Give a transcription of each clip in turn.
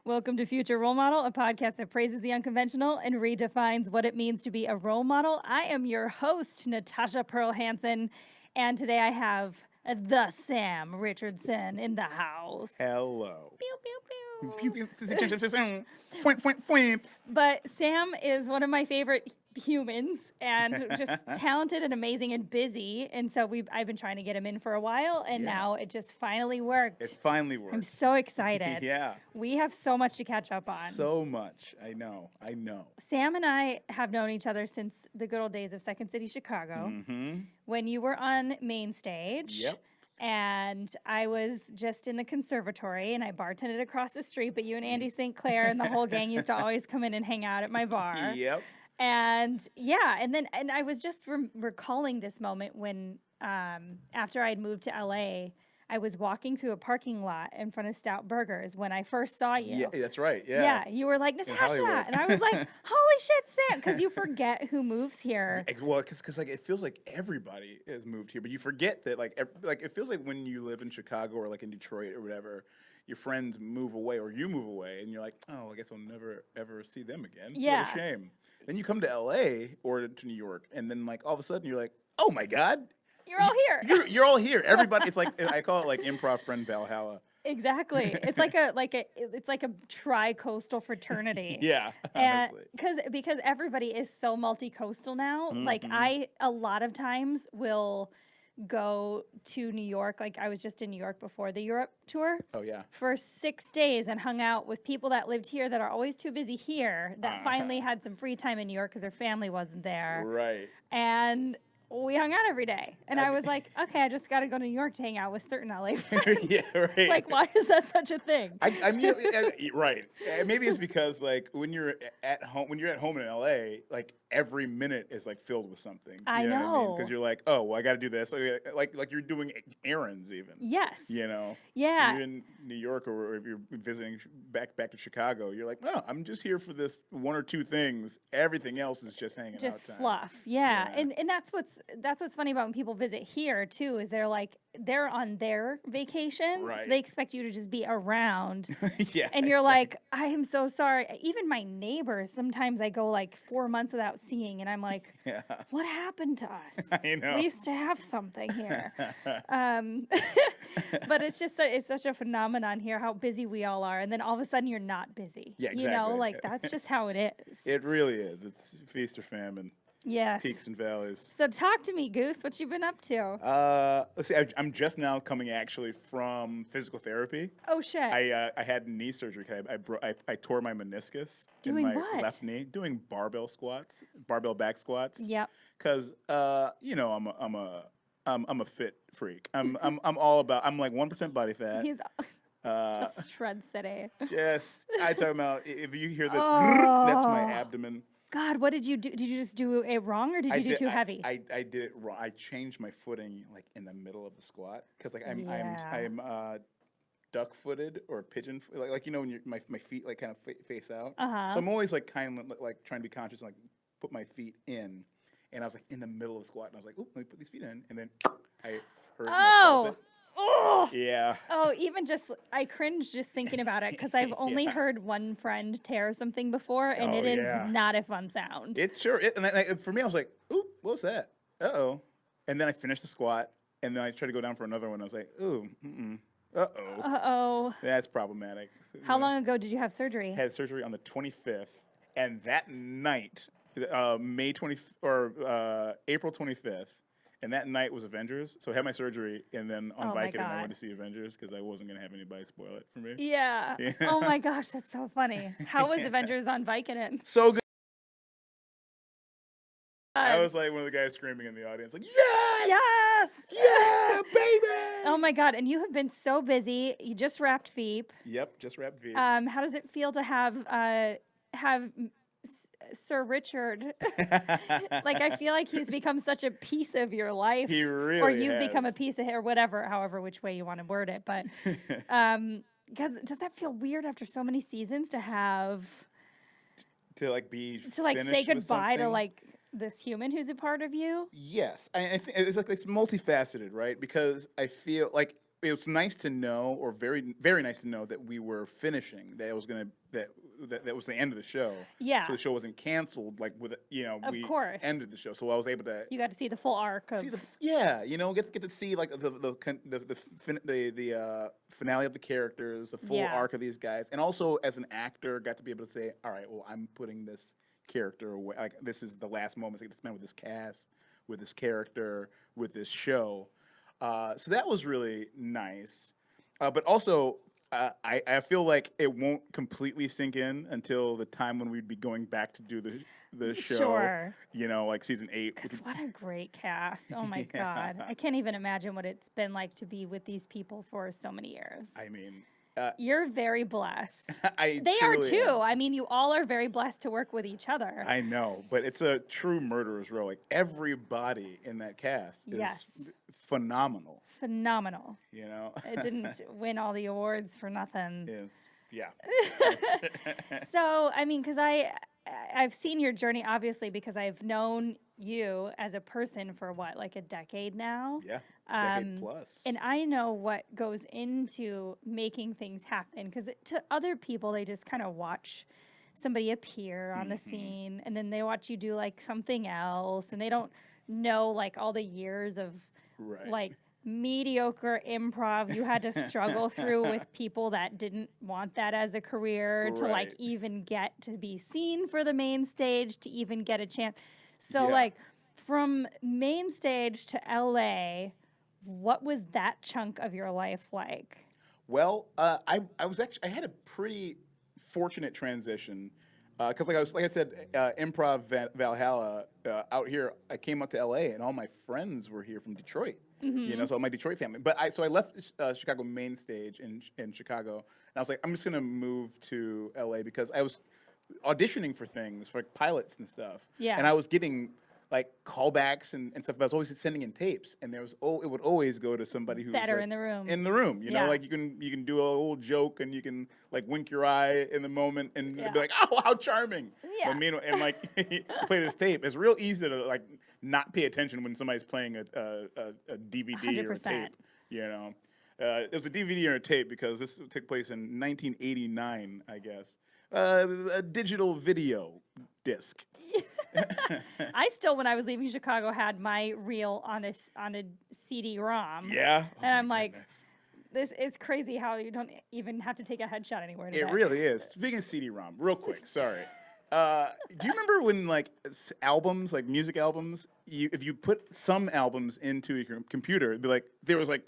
Welcome to Future Role Model, a podcast that praises the unconventional and redefines what it means to be a role model. I am your host, Natasha Pearl Hansen, and today I have the Sam Richardson in the house. Hello. Pew, pew, pew. Pew, pew. Foink, foink, foimps. But Sam is one of my favorite humans and just talented and amazing and busy. And so I've been trying to get him in for a while, and now it just finally worked. It finally worked. I'm so excited. Yeah. We have so much to catch up on. So much. I know. Sam and I have known each other since the good old days of Second City, Chicago, when you were on main stage. Yep. And I was just in the conservatory, and I bartended across the street, but you and Andy St. Clair and the whole gang used to always come in and hang out at my bar. Yep. And and I was just recalling this moment when, after I'd moved to LA, I was walking through a parking lot in front of Stout Burgers when I first saw you. Yeah, that's right. Yeah. Yeah, you were like, Natasha. And I was like, holy shit, Sam, because you forget who moves here. Well, because like it feels like everybody has moved here, but you forget that like it feels like when you live in Chicago or like in Detroit or whatever, your friends move away or you move away, and you're like, oh, I guess I'll never ever see them again. Yeah. What a shame. Then you come to LA or to New York, and then like all of a sudden you're like, oh my God. You're all here. You're all here. Everybody. It's like I call it like improv friend Valhalla. Exactly. It's like a tri-coastal fraternity. Yeah. And Honestly. because everybody is so multi-coastal now. Like I a lot of times will go to New York. Like I was just in New York before the Europe tour. Oh yeah. For 6 days and hung out with people that lived here that are always too busy here that finally had some free time in New York because their family wasn't there. Right. And we hung out every day. And I was like, okay, I just got to go to New York to hang out with certain LA friends. Yeah, right. Like, why is that such a thing? I mean, right. Maybe it's because like when you're at home in LA, like every minute is like filled with something. I know. Because you're like, oh, well, I got to do this. So, like you're doing errands even. Yes. You know. Yeah. You're in New York or if you're visiting back to Chicago, you're like, no, I'm just here for this one or two things. Everything else is just hanging out. Just time. fluff. Yeah. And that's what's funny about when people visit here too, is they're on their vacation. Right. So they expect you to just be around. Yeah. And you're like, I am so sorry. Even my neighbors, sometimes I go like 4 months without seeing, and I'm like, what happened to us? I know. We used to have something here. But it's just it's such a phenomenon here how busy we all are, and then all of a sudden you're not busy. Yeah, exactly. You know, like that's just how it is. It really is. It's feast or famine. Yes. Peaks and valleys. So talk to me, Goose. What you been up to? Let's see. I'm just now coming actually from physical therapy. Oh shit! I had knee surgery. I tore my meniscus Doing in my what? left knee. Doing barbell back squats. Yep. Because you know I'm a fit freak. I'm all about. I'm like 1% body fat. He's just shred city. Yes, I talk about. If you hear this, Oh. that's my abdomen. God, what did you do? Did you just do it wrong, or did you do too heavy? I did it wrong. I changed my footing like in the middle of the squat because like I'm duck-footed or pigeon, like you know when my feet like kind of face out. So I'm always like kind of like trying to be conscious and like put my feet in, and I was like in the middle of the squat and I was like, oh, let me put these feet in, and then I heard my carpet. Oh, yeah. Oh, even just I cringe just thinking about it because I've only heard one friend tear something before, and it is not a fun sound. It sure. And then for me, I was like, ooh, what was that? Uh-oh. And then I finished the squat, and then I tried to go down for another one. I was like, ooh, uh-oh. Uh-oh. That's problematic. How long ago did you have surgery? I had surgery on the 25th, and that night, April 25th, and that night was Avengers. So I had my surgery, and then on Vicodin, I went to see Avengers because I wasn't going to have anybody spoil it for me. Yeah. Oh, my gosh, that's so funny. How was Avengers on Vicodin? So good. I was like one of the guys screaming in the audience, like, yes! Yes! Yeah, baby! Oh, my God. And you have been so busy. You just wrapped VEEP. Yep, just wrapped VEEP. How does it feel to have Sir Richard? Like, I feel like he's become such a piece of your life. He really Or you've has. become a piece of him, or whatever, however, which way you want to word it. But because does that feel weird after so many seasons to have... To, like, be To, like, say finished with goodbye to, something? like, this human who's a part of you? Yes, I think it's like it's multifaceted, right? Because I feel like it was nice to know, or very, very nice to know that we were finishing. That it was gonna that was the end of the show. Yeah. So the show wasn't canceled. Like with we course. ended the show. So I was able to. You got to see the full arc of. Get to see like the finale of the characters, the full arc of these guys, and also as an actor, got to be able to say, all right, well, I'm putting this character away. Like this is the last moments I get to spend with this cast, with this character, with this show. So that was really nice. But also, I feel like it won't completely sink in until the time when we'd be going back to do the show. Sure. Like season 8. Because what a great cast. Oh, my God. I can't even imagine what it's been like to be with these people for so many years. I mean... You're very blessed. They are too. I mean, you all are very blessed to work with each other. I know, but it's a true murderer's row. Like everybody in that cast is phenomenal. Phenomenal. It didn't win all the awards for nothing. Yes. Yeah. So, I mean, because I've seen your journey, obviously, because I've known you as a person for like a decade now. Yeah, decade plus. And I know what goes into making things happen, because to other people, they just kind of watch somebody appear on the scene, and then they watch you do like something else, and they don't know like all the years of like mediocre improv you had to struggle through with people that didn't want that as a career to like even get to be seen for the main stage, to even get a chance. So like from main stage to LA, what was that chunk of your life like? Well, I had a pretty fortunate transition because like I said, Improv Valhalla out here. I came up to LA and all my friends were here from Detroit. So my Detroit family. But I left Chicago main stage in Chicago, and I was like, I'm just gonna move to LA because I was auditioning for things for like pilots and stuff. Yeah. And I was getting like callbacks and stuff. But I was always sending in tapes, and it would always go to somebody who's better like, in the room. In the room, you know, like you can do a little joke and you can like wink your eye in the moment and be like, oh, how charming. Yeah. But meanwhile, and like you play this tape, it's real easy to like not pay attention when somebody's playing a DVD 100%. Or a tape. It was a DVD or a tape because this took place in 1989, I guess. A digital video disc. I still, when I was leaving Chicago, had my reel on a CD-ROM. Yeah. And I'm like, this is crazy how you don't even have to take a headshot anywhere today. It really is. Speaking of CD-ROM, real quick, sorry. Do you remember when like albums, like music albums, if you put some albums into your computer, it'd be like there was like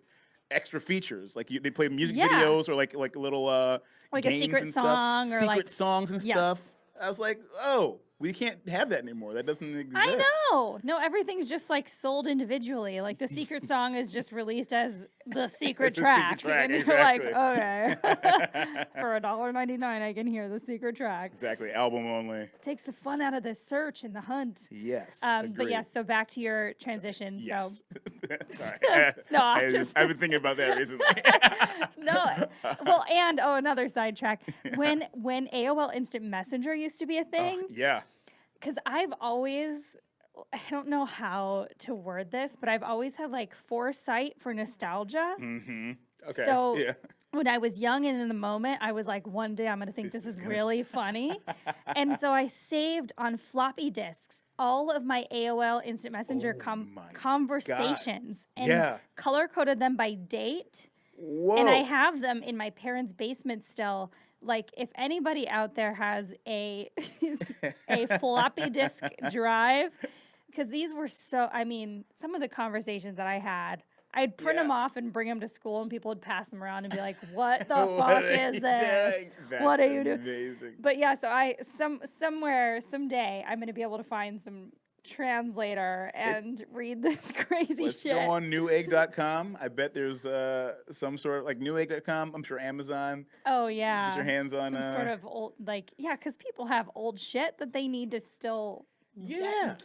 extra features, like they play music videos or like little like games a secret and song stuff, or secret like songs and stuff. I was like, oh, we can't have that anymore. That doesn't exist. I know. No, everything's just like sold individually. Like the secret song is just released as the secret track. And you're like, okay. For $1.99, I can hear the secret track. Exactly. Album only. Takes the fun out of the search and the hunt. Yes. But yes, so back to your transition. Yes. So sorry. No, I've been thinking about that recently. No. Well, and another sidetrack. When AOL Instant Messenger used to be a thing. Yeah. Because I've always, I don't know how to word this, but I've always had like foresight for nostalgia. Mm-hmm. Okay. So when I was young and in the moment, I was like, one day I'm going to think this is really funny. And so I saved on floppy disks all of my AOL Instant Messenger conversations and color-coded them by date. Whoa. And I have them in my parents' basement still. Like, if anybody out there has a floppy disk drive, because these were some of the conversations that I had, I'd print them off and bring them to school, and people would pass them around and be like, what the fuck is this? What are you doing? Amazing. But yeah, so someday, I'm going to be able to find some translator and read this crazy Let's shit. Go on newegg.com. I bet there's some sort of like newegg.com. I'm sure Amazon. Oh yeah. Get your hands on some sort of old because people have old shit that they need to still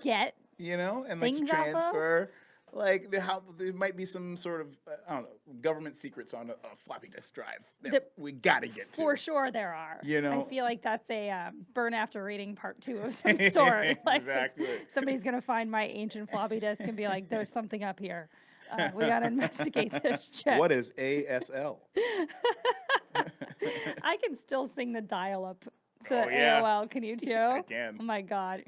get. And like transfer. Like there might be some sort of I don't know government secrets on a floppy disk drive that we gotta get to. For sure, there are. I feel like that's a burn after reading part 2 of some sort. Like exactly. Somebody's gonna find my ancient floppy disk and be like, "There's something up here." We got to investigate this chick. What is ASL? I can still sing the dial-up to Oh, yeah. AOL. Can you too? I can. Oh my God.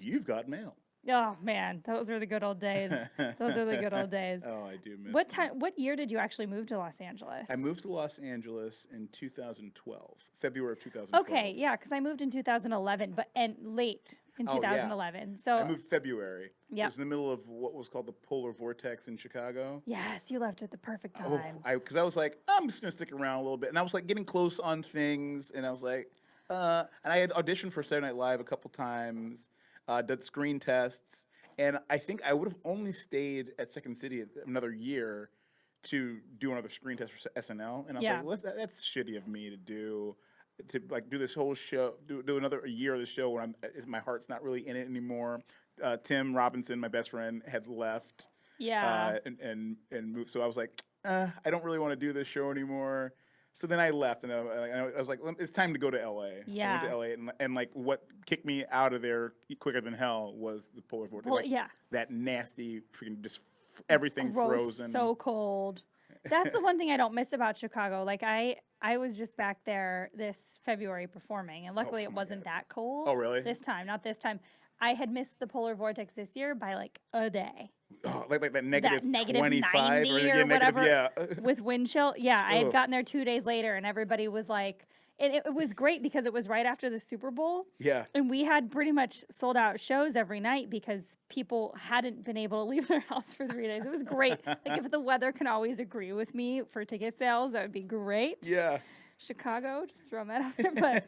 You've got mail. Oh man, those were the good old days. Those are the good old days. Oh, I do miss What them. time? What year did you actually move to Los Angeles? I moved to Los Angeles in 2012, February of 2012. Okay, yeah, because I moved in 2011, and late in Oh, yeah. 2011. So I moved February. Yep. It was in the middle of what was called the polar vortex in Chicago. yes, you left at the perfect time. Because I was like, I'm just gonna stick around a little bit, and I was like getting close on things, and I was like, and I had auditioned for Saturday Night Live a couple times, did screen tests, and I think I would have only stayed at Second City another year to do another screen test for SNL, and I was Yeah. like, well, that's shitty of me to do this whole show, do another year of the show when my heart's not really in it anymore. Tim Robinson, my best friend, had left. Yeah. And moved. So I was like, I don't really want to do this show anymore. So then I left, and I was like, it's time to go to LA. Yeah. So I went to LA, and like what kicked me out of there quicker than hell was the polar vortex. Well, like, yeah. That nasty freaking just everything Gross, frozen. so cold. That's the one thing I don't miss about Chicago. Like I was just back there this February performing, and luckily it wasn't that cold. Oh, really? This time, not this time. I had missed the polar vortex this year by like a day. Oh, like that negative negative 25 90 or or whatever. Yeah. With wind chill. Yeah, I had Ugh. gotten there 2 days later, and everybody was like, it was great because it was right after the Super Bowl. Yeah. And we had pretty much sold out shows every night because people hadn't been able to leave their house for 3 days. It was great. Like if the weather can always agree with me for ticket sales, that would be great. Yeah. Chicago, just throwing that out there. But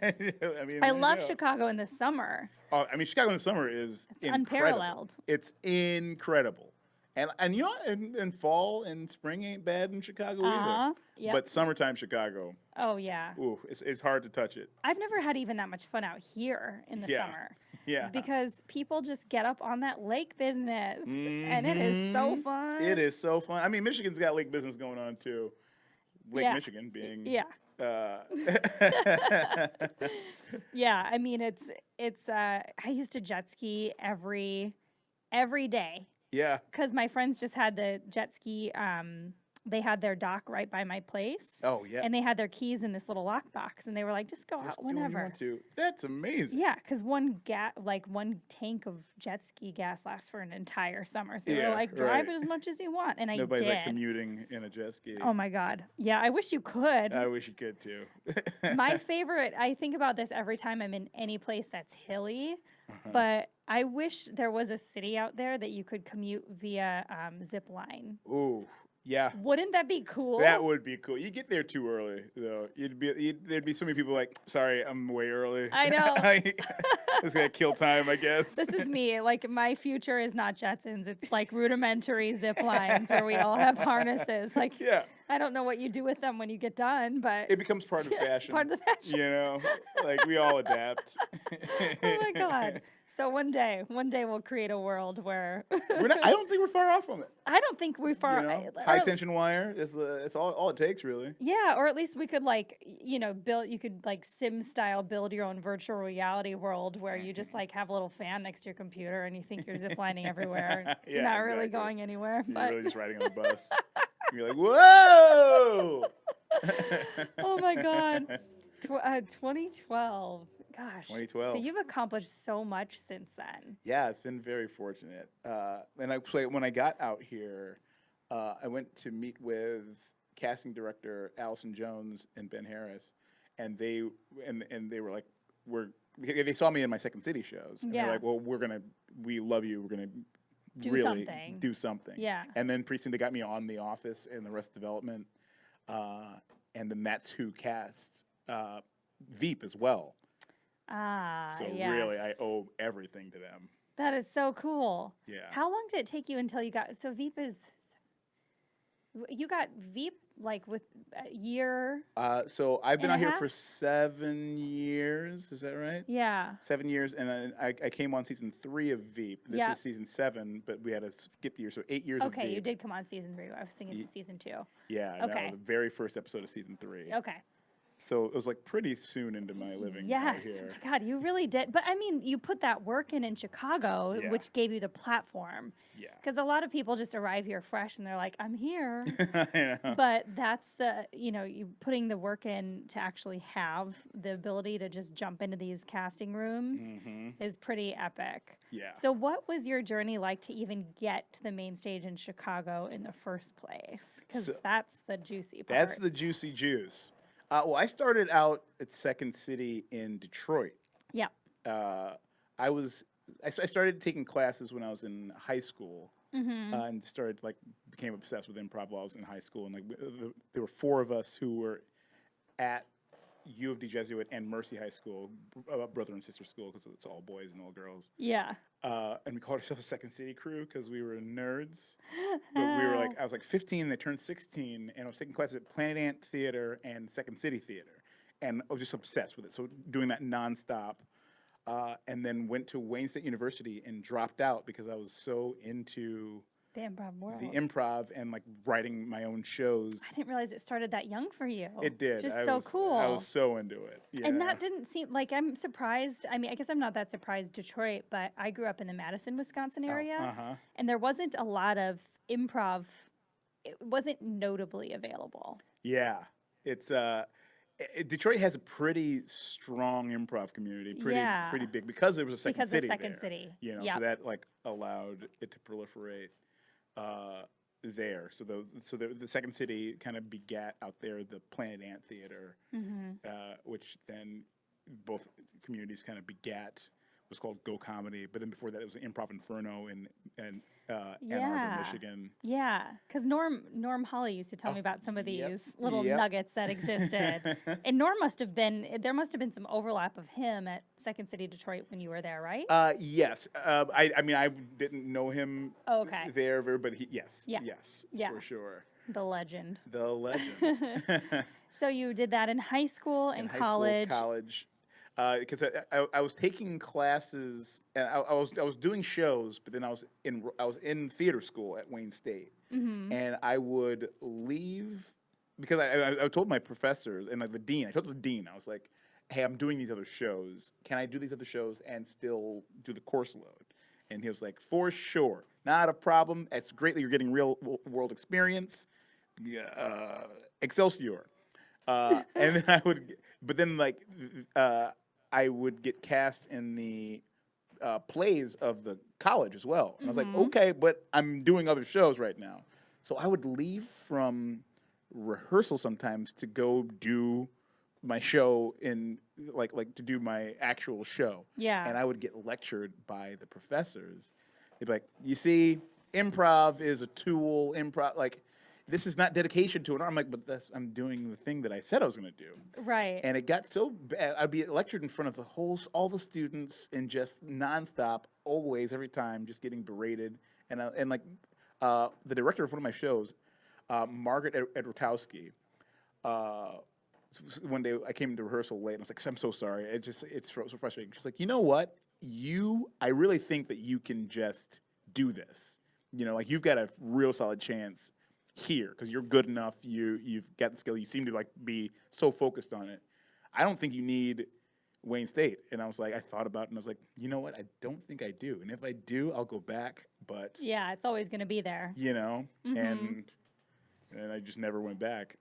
I love Chicago in the summer. Oh, I mean, Chicago in the summer is unparalleled. It's incredible. And you know, and fall and spring ain't bad in Chicago either. Yep. But summertime Chicago, oh yeah. ooh, it's hard to touch it. I've never had even that much fun out here in the summer. Yeah. Because people just get up on that lake business. And it is so fun. It is so fun. I mean, Michigan's got lake business going on too. Lake Michigan being yeah, I mean it's I used to jet ski every day. Yeah. Because my friends just had the jet ski, they had their dock right by my place. Oh, yeah. And they had their keys in this little lockbox, and they were like, just go out do what you whenever. want to. That's amazing. Yeah, because one tank of jet ski gas lasts for an entire summer. So they were like, drive it as much as you want. And Nobody's I did. like commuting in a jet ski. Oh my God. Yeah, I wish you could. I wish you could too. My favorite, I think about this every time I'm in any place that's hilly, but I wish there was a city out there that you could commute via zip line. Ooh, yeah. Wouldn't that be cool? That would be cool. You get there too early, though. There'd be so many people like, sorry, I'm way early. I know. It's gonna kill time, I guess. This is me. Like, my future is not Jetsons. It's like rudimentary zip lines where we all have harnesses. Like, yeah. I don't know what you do with them when you get done, but it becomes part of fashion. Part of the fashion. You know, like we all adapt. Oh my God. So one day we'll create a world where I don't think we're far off from it. I don't think we're far. You know, high tension wire is it's all it takes, really. Yeah, or at least we could build. You could like sim style build your own virtual reality world where you just like have a little fan next to your computer and you think you're ziplining everywhere. Yeah, you're not really going anywhere. You're but really just riding on the bus. You're like, whoa! Oh my God. 2012. Gosh. 2012. So you've accomplished so much since then. Yeah, it's been very fortunate. And when I got out here, I went to meet with casting director Allison Jones and Ben Harris, and they were like, they saw me in my Second City shows, and they're like, well, we love you, we're gonna really do something. Yeah. And then pretty soon they got me on The Office and the Rest Development, and then that's who cast VEEP as well. So really, I owe everything to them. That is so cool. Yeah. How long did it take you until you got? So VEEP you got VEEP like with a year. So I've been out here for 7 years. Is that right? Yeah. 7 years, and I came on season 3 of VEEP. This is season 7, but we had a skip year, so 8 years. Okay, of VEEP. you did come on season 3. I was thinking season 2. Yeah. Okay. No, the very first episode of season 3. Okay. So it was like pretty soon into my living out Yes. here. My God, you really did. But I mean, you put that work in Chicago, Yeah. which gave you the platform. Yeah. Because a lot of people just arrive here fresh and they're like, I'm here. I know. But that's you putting the work in to actually have the ability to just jump into these casting rooms is pretty epic. Yeah. So what was your journey like to even get to the main stage in Chicago in the first place? Because that's the juicy part. That's the juicy juice. Well, I started out at Second City in Detroit. Yeah. I started taking classes when I was in high school, and became obsessed with improv while I was in high school. And there were 4 of us who were at U of D Jesuit and Mercy High School, brother and sister school, because it's all boys and all girls. Yeah. And we called ourselves a Second City crew because we were nerds. But I was like 15, and they turned 16, and I was taking classes at Planet Ant Theater and Second City Theater. And I was just obsessed with it. So doing that nonstop. And then went to Wayne State University and dropped out because I was so into the improv world. The improv and writing my own shows. I didn't realize it started that young for you. It did. Just cool. I was so into it. Yeah. And that didn't seem like, I'm surprised. I mean, I guess I'm not that surprised, Detroit, but I grew up in the Madison, Wisconsin area. And there wasn't a lot of improv. It wasn't notably available. Yeah. Detroit has a pretty strong improv community, pretty big, because there was a second city there. You know, so that allowed it to proliferate there. So the Second City kind of begat out there the Planet Ant Theater, which then both communities kind of begat was called Go Comedy. But then before that, it was Improv Inferno in Ann Arbor, Michigan. Yeah, because Norm Hawley used to tell me about some of these little nuggets that existed. And Norm there must have been some overlap of him at Second City Detroit when you were there, right? Yes. I mean, I didn't know him there, but yes, for sure. The legend. The legend. So you did that in high school and college. College. Because I was taking classes and I was doing shows, but then I was in theater school at Wayne State, and I would leave because I told my professors and the dean. I told the dean, I was like, "Hey, I'm doing these other shows. Can I do these other shows and still do the course load?" And he was like, "For sure, not a problem. It's great that you're getting real world experience. Excelsior." And then I would get cast in the plays of the college as well. And I was like, okay, but I'm doing other shows right now. So I would leave from rehearsal sometimes to go do my show to do my actual show. Yeah. And I would get lectured by the professors. They'd be like, you see, improv is a tool, this is not dedication to it. I'm like, but I'm doing the thing that I said I was going to do. Right. And it got so bad. I'd be lectured in front of all the students and just nonstop, always, every time, just getting berated. And the director of one of my shows, Margaret Edwardowski, one day I came to rehearsal late and I was like, I'm so sorry. It's so frustrating. She's like, you know what? I really think that you can just do this. You know, you've got a real solid chance here because you're good enough, you've got the skill, you seem to be so focused on it. I don't think you need Wayne State. And I was like, I thought about it and I was like, you know what, I don't think I do, and if I do, I'll go back, but yeah, it's always going to be there, you know. And I just never went back.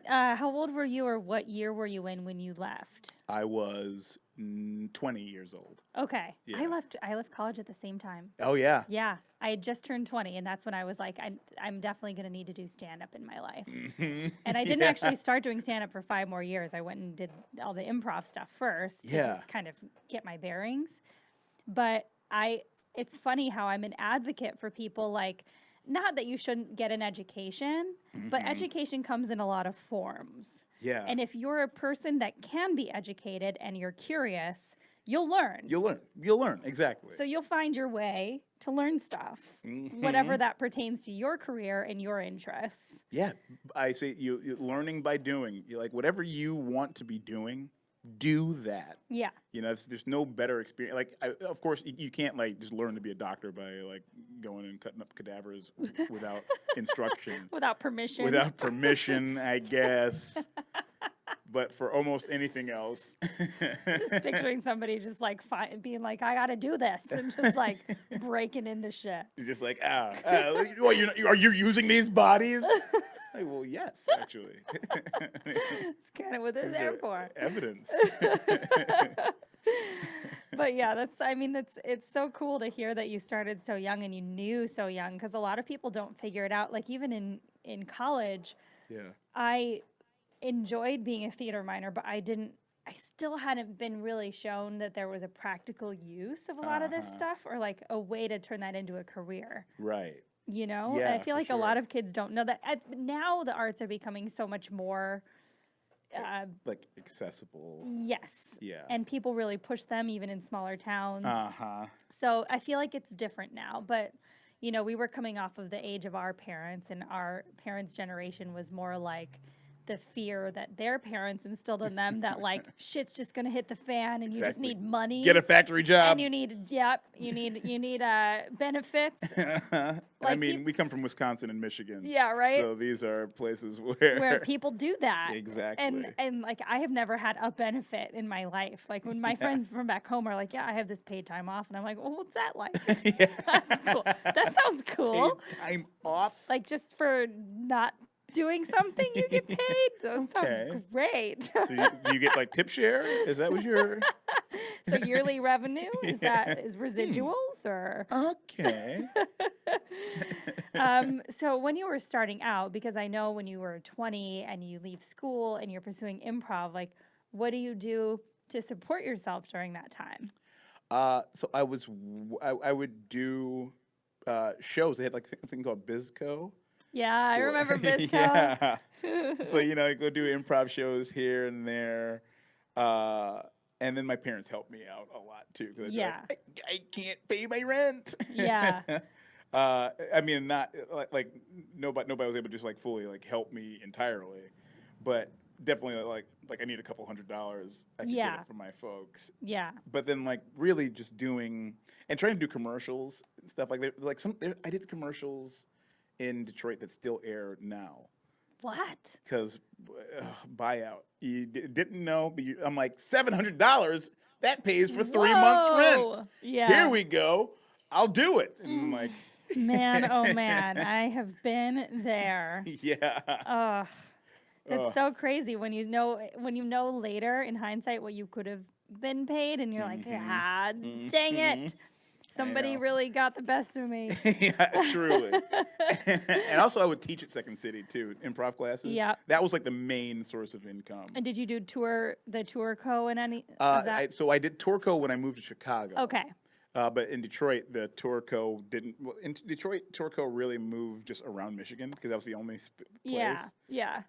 How old were you, or what year were you in when you left? I was 20 years old. Okay. Yeah. I left college at the same time. Oh, yeah. Yeah. I had just turned 20, and that's when I was like, I'm definitely going to need to do stand-up in my life. And I didn't actually start doing stand-up for 5 more years. I went and did all the improv stuff first to just kind of get my bearings. But it's funny how I'm an advocate for people not that you shouldn't get an education, but education comes in a lot of forms. Yeah. And if you're a person that can be educated and you're curious, you'll learn. You'll learn, exactly. So you'll find your way to learn stuff, whatever that pertains to your career and your interests. Yeah, I say you learning by doing. You whatever you want to be doing, do that. Yeah. You know, there's no better experience. Of course, you can't just learn to be a doctor by going and cutting up cadavers without instruction. Without permission. Without permission, I guess. But for almost anything else, just picturing somebody just like being like, I got to do this, and just like breaking into shit. you're just like, are you using these bodies? Like, well, yes, actually. It's kind of what they're there for. Evidence. But yeah, it's so cool to hear that you started so young and you knew so young, because a lot of people don't figure it out. Like even in college, I enjoyed being a theater minor, but I still hadn't been really shown that there was a practical use of a lot of this stuff, or like a way to turn that into a career. Right. You know? Yeah, and I feel like a lot of kids don't know that. Now the arts are becoming so much more like accessible. Yes. Yeah. And people really push them even in smaller towns. Uh-huh. So I feel like it's different now, but we were coming off of the age of our parents, and our parents' generation was more like the fear that their parents instilled in them that like shit's just gonna hit the fan and you just need money. Get a factory job. And you need benefits. I mean, we come from Wisconsin and Michigan. Yeah, right. So these are places where people do that. Exactly. And like I have never had a benefit in my life. Like when my friends from back home are like, yeah, I have this paid time off, and I'm like, well, what's that like? That's cool. That sounds cool. Paid time off? Like just for not doing something you get paid? That sounds great. So you get like tip share? Is that what you're... So yearly revenue? Is residuals or? Okay. So when you were starting out, because I know when you were 20 and you leave school and you're pursuing improv, like what do you do to support yourself during that time? So I would do shows. They had like a thing called BizCo. Yeah, I remember BizCo. Yeah. So, I go do improv shows here and there. And then my parents helped me out a lot, too. Cause like, I can't pay my rent. Yeah. I mean, not like nobody was able to just like fully like help me entirely. But definitely like I need a couple $100 I can get it from my folks. Yeah. But then like really just doing and trying to do commercials and stuff like that. Like I did commercials in Detroit that still air now. What? Because buyout. You didn't know, but I'm like, $700? That pays for 3 months' rent. Yeah. Here we go. I'll do it. And I'm like... Man, oh man, I have been there. Yeah. Ugh. That's so crazy when you know later in hindsight what you could have been paid, and you're like, dang it. Somebody really got the best of me. Yeah, truly. And also I would teach at Second City, too, improv classes. Yeah. That was like the main source of income. And did you do the tour co and any of that? So I did tour co when I moved to Chicago. Okay. But in Detroit, the tour co didn't. Well, in Detroit, tour co really moved just around Michigan because that was the only place. Yeah.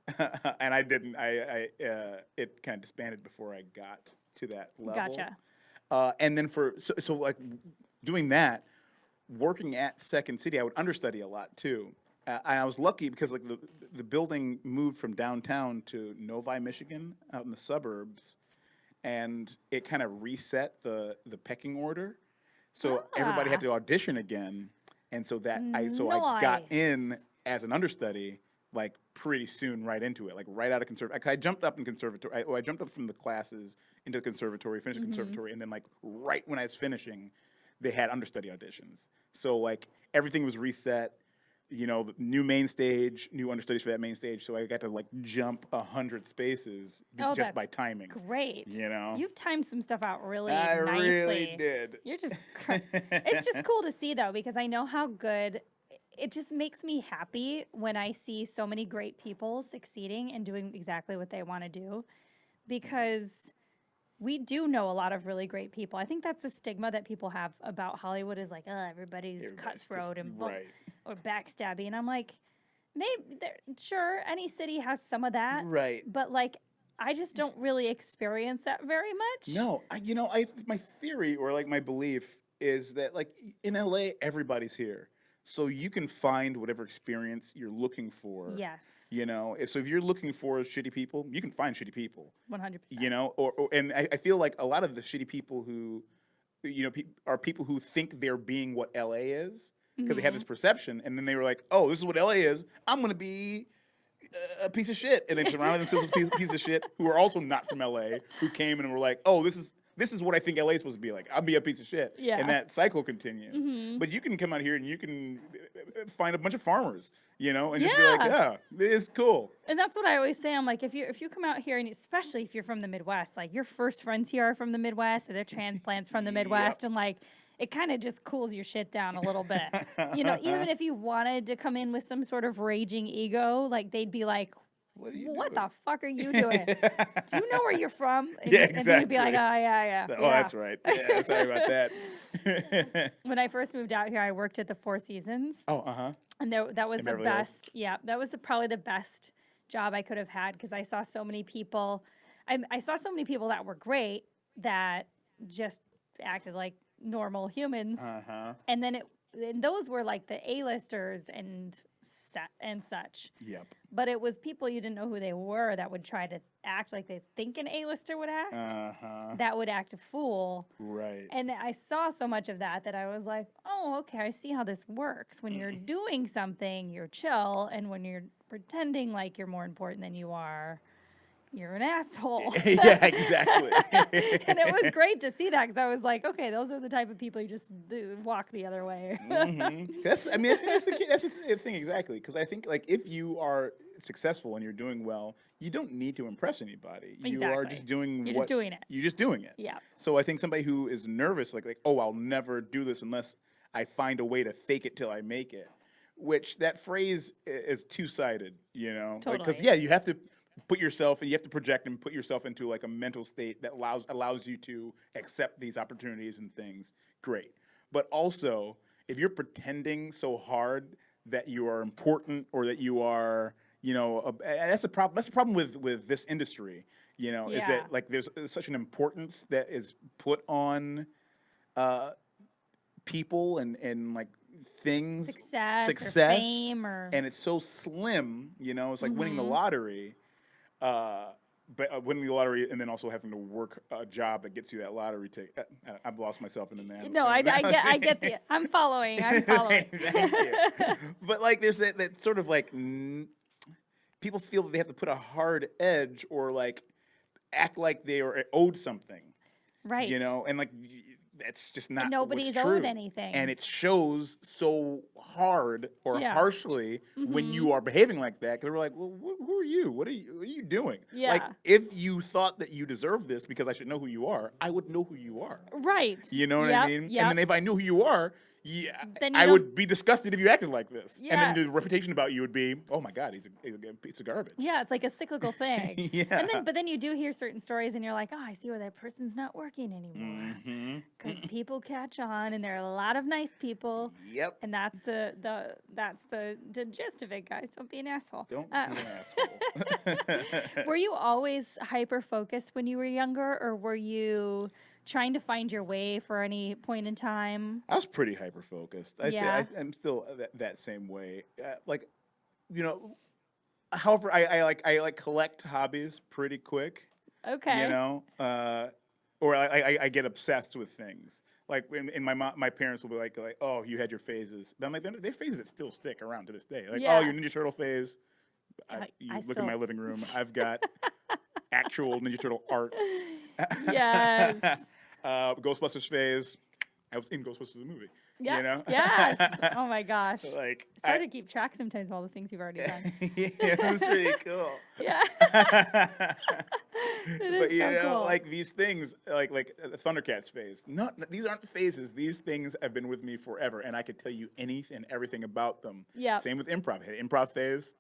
And I didn't. It kind of disbanded before I got to that level. Gotcha. And then so like doing that, working at Second City, I would understudy a lot too. And I was lucky because like the building moved from downtown to Novi, Michigan, out in the suburbs, and it kind of reset the pecking order. So everybody had to audition again, and so I got in as an understudy like pretty soon, right into it, like right out of conservatory. I jumped up in conservatory. I jumped up from the classes into the conservatory, finished the conservatory, and then like right when I was finishing, they had understudy auditions. So like everything was reset. The new main stage, new understudies for that main stage. So I got to like jump 100 spaces just by timing. Great. You've timed some stuff out really nicely. I really did. You're just, it's just cool to see though, because I know how good, it just makes me happy when I see so many great people succeeding and doing exactly what they want to do, because we do know a lot of really great people. I think that's a stigma that people have about Hollywood is like, everybody's cutthroat and or backstabby. And I'm like, maybe, sure, any city has some of that. Right. But like, I just don't really experience that very much. No, my theory or like my belief is that like in LA, everybody's here. So you can find whatever experience you're looking for. Yes. So if you're looking for shitty people, you can find shitty people. 100%. And I feel like a lot of the shitty people who, are people who think they're being what LA is because they have this perception, and then they were like, oh, this is what LA is. I'm gonna be a piece of shit, and they surrounded themselves with a piece of shit who are also not from LA, who came and were like, oh, this is what I think LA is supposed to be like. I'll be a piece of shit. Yeah. And that cycle continues. But you can come out here and you can find a bunch of farmers, and just be like, yeah, it's cool. And that's what I always say. I'm like, if you come out here, and especially if you're from the Midwest, like your first friends here are from the Midwest, or they're transplants from the Midwest, and like, it kind of just cools your shit down a little bit. Even if you wanted to come in with some sort of raging ego, like they'd be like, what the fuck are you doing? Do you know where you're from? And, exactly. And then you'd be like, oh, yeah. Oh, that's right. Yeah, sorry about that. When I first moved out here, I worked at the Four Seasons. Oh, uh-huh. And that was In the Beverly best. Yeah, that was probably the best job I could have had, because I saw so many people. I saw so many people that were great that just acted like normal humans. Uh-huh. And then those were like the A-listers and such. Yep. But it was people you didn't know who they were that would try to act like they think an A-lister would act. Uh-huh. That would act a fool. Right. And I saw so much of that I was like, oh, okay, I see how this works. When you're doing something, you're chill. And when you're pretending like you're more important than you are, you're an asshole. Yeah, exactly. And it was great to see that, because I was like, okay, those are the type of people you just walk the other way. That's the thing exactly. Because I think like if you are successful and you're doing well, you don't need to impress anybody. Exactly. You are just doing You're just doing it. You're just doing it. Yeah. So I think somebody who is nervous, like oh, I'll never do this unless I find a way to fake it till I make it. Which that phrase is two-sided, Totally. Because you have to put yourself, and you have to project and put yourself into like a mental state that allows you to accept these opportunities and things. Great. But also, if you're pretending so hard that you are important or that you are, that's a problem. That's a problem with this industry, is that like there's such an importance that is put on people and like things, success or fame, and it's so slim, it's like winning the lottery. But winning the lottery and then also having to work a job that gets you that lottery ticket. I've lost myself in the man. No, I get the. I'm following. Thank you. But like there's that sort of like people feel that they have to put a hard edge or like act like they are owed something. Right. And like that's just not. Nobody's what's true. owed anything. And it shows so hard or harshly when you are behaving like that. Because we're like, well, who are you? What are you doing? Yeah. Like, if you thought that you deserve this because I should know who you are, I would know who you are. Right. You know what I mean? Yep. And then if I knew who you are, then I would be disgusted if you acted like this. Yeah. And then the reputation about you would be, oh my God, he's a piece of garbage. Yeah, it's like a cyclical thing. Yeah. But then you do hear certain stories and you're like, oh, I see why that person's not working anymore. Because people catch on, and there are a lot of nice people. Yep. And that's the gist of it, guys. Don't be an asshole. Don't be an asshole. Were you always hyper-focused when you were younger, or were you trying to find your way for any point in time? I was pretty hyper-focused. I'm still that same way. However, I collect hobbies pretty quick. Okay. Or I get obsessed with things. Like my parents will be like, oh, you had your phases. But I'm like, they're phases that still stick around to this day. Like, oh, your Ninja Turtle phase. You look in my living room. I've got actual Ninja Turtle art. Yes. Ghostbusters phase. I was in Ghostbusters the movie. Yeah. Yes. Oh my gosh. Like, it's hard to keep track sometimes of all the things you've already done. Yeah, it was pretty cool. Yeah. But cool. like these things, like the Thundercats phase. These aren't phases. These things have been with me forever, and I could tell you anything and everything about them. Yeah. Same with improv. I had an improv phase.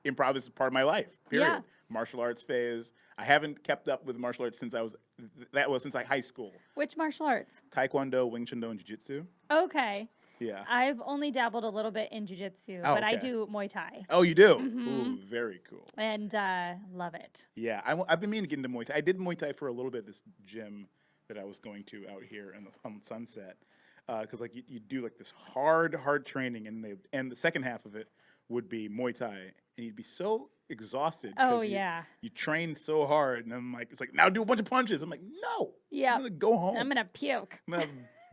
Improv is a part of my life. Period. Yeah. Martial arts phase. I haven't kept up with martial arts since high school. Which martial arts? Taekwondo, Wing Chun Do, and Jiu-Jitsu. Okay. Yeah. I've only dabbled a little bit in jiu-jitsu, but I do Muay Thai. Oh, you do? Ooh, very cool. And love it. Yeah, I've been meaning to get into Muay Thai. I did Muay Thai for a little bit at this gym that I was going to out here on Sunset. Because like you do like this hard training, and the second half of it would be Muay Thai, and you'd be so exhausted. Oh, You train so hard, and I'm like, it's like, now do a bunch of punches. I'm like, no. Yeah. I'm gonna go home. I'm gonna puke. I'm gonna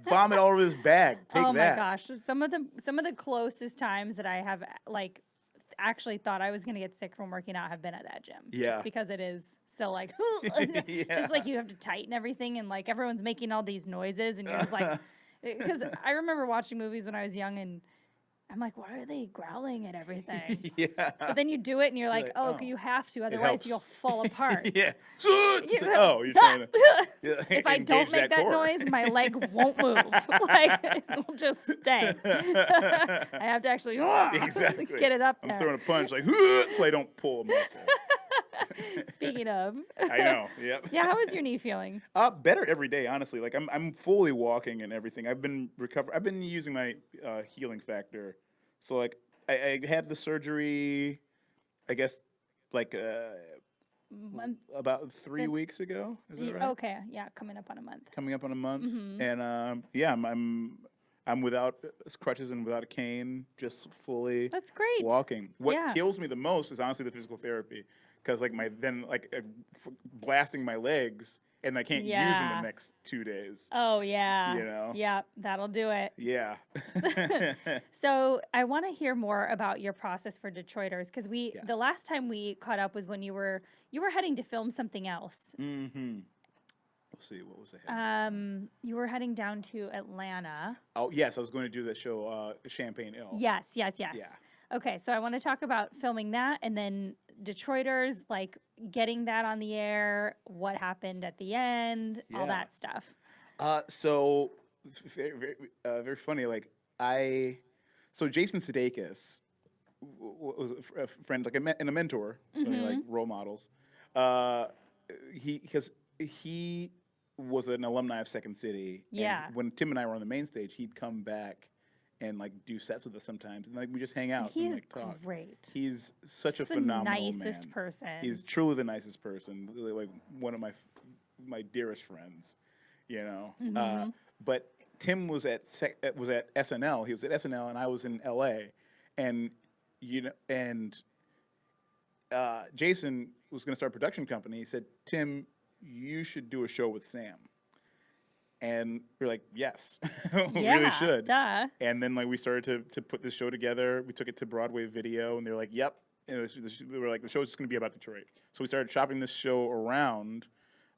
vomit all over this bag. Take that. Oh my gosh. Some of the closest times that I have like actually thought I was going to get sick from working out have been at that gym. Yeah. Just because it is so like, Yeah. just like you have to tighten everything and like everyone's making all these noises and you're just like, because I remember watching movies when I was young and I'm like, why are they growling at everything? Yeah. But then you do it and you're like, like, oh, oh, you have to, otherwise helps. you'll fall apart. Yeah. It's like, oh, you're trying to If I don't make that noise, my leg won't move. Like, it will just stay. I have to actually Exactly. get it up I'm there. throwing a punch like, so I don't pull a muscle. Speaking of. I know. Yep. Yeah, how is your knee feeling? Better every day, honestly. Like I'm fully walking and everything. I've been using my healing factor. So like I had the surgery, I guess, like about 3 weeks ago. Is that right? Okay, yeah, coming up on a month. Coming up on a month, Mm-hmm. and yeah, I'm without crutches and without a cane, just fully That's great. walking. What Yeah. kills me the most is honestly the physical therapy, because like blasting my legs and I can't use them the next 2 days. Oh, yeah. You know? Yeah, that'll do it. Yeah. So I want to hear more about your process for Detroiters, because the Yes. last time we caught up was when you were heading to film something else. Mm-hmm. Let's see, what was the head? You were heading down to Atlanta. Oh yes, I was going to do that show, Champagne Ill. Yes. Yeah. Okay, so I want to talk about filming that, and then Detroiters, like getting that on the air, what happened at the end, all Yeah. that stuff. So very funny. Like so Jason Sudeikis was a friend, like and a mentor, like role models. He was an alumni of Second City. Yeah. And when Tim and I were on the main stage, he'd come back and like do sets with us sometimes, and like we just hang out and He's like talk. great. He's such Just a phenomenal the nicest man. person. He's truly the nicest person. Really, like one of my dearest friends, you know. But Tim was at SNL. He was at SNL, and I was in LA, and Jason was going to start a production company. He said, "Tim, you should do a show with Sam." And we're like, yes, we really should. Duh. And then like we started to put this show together. We took it to Broadway Video, and they're like, yep. And we were like, the show's just going to be about Detroit. So we started shopping this show around,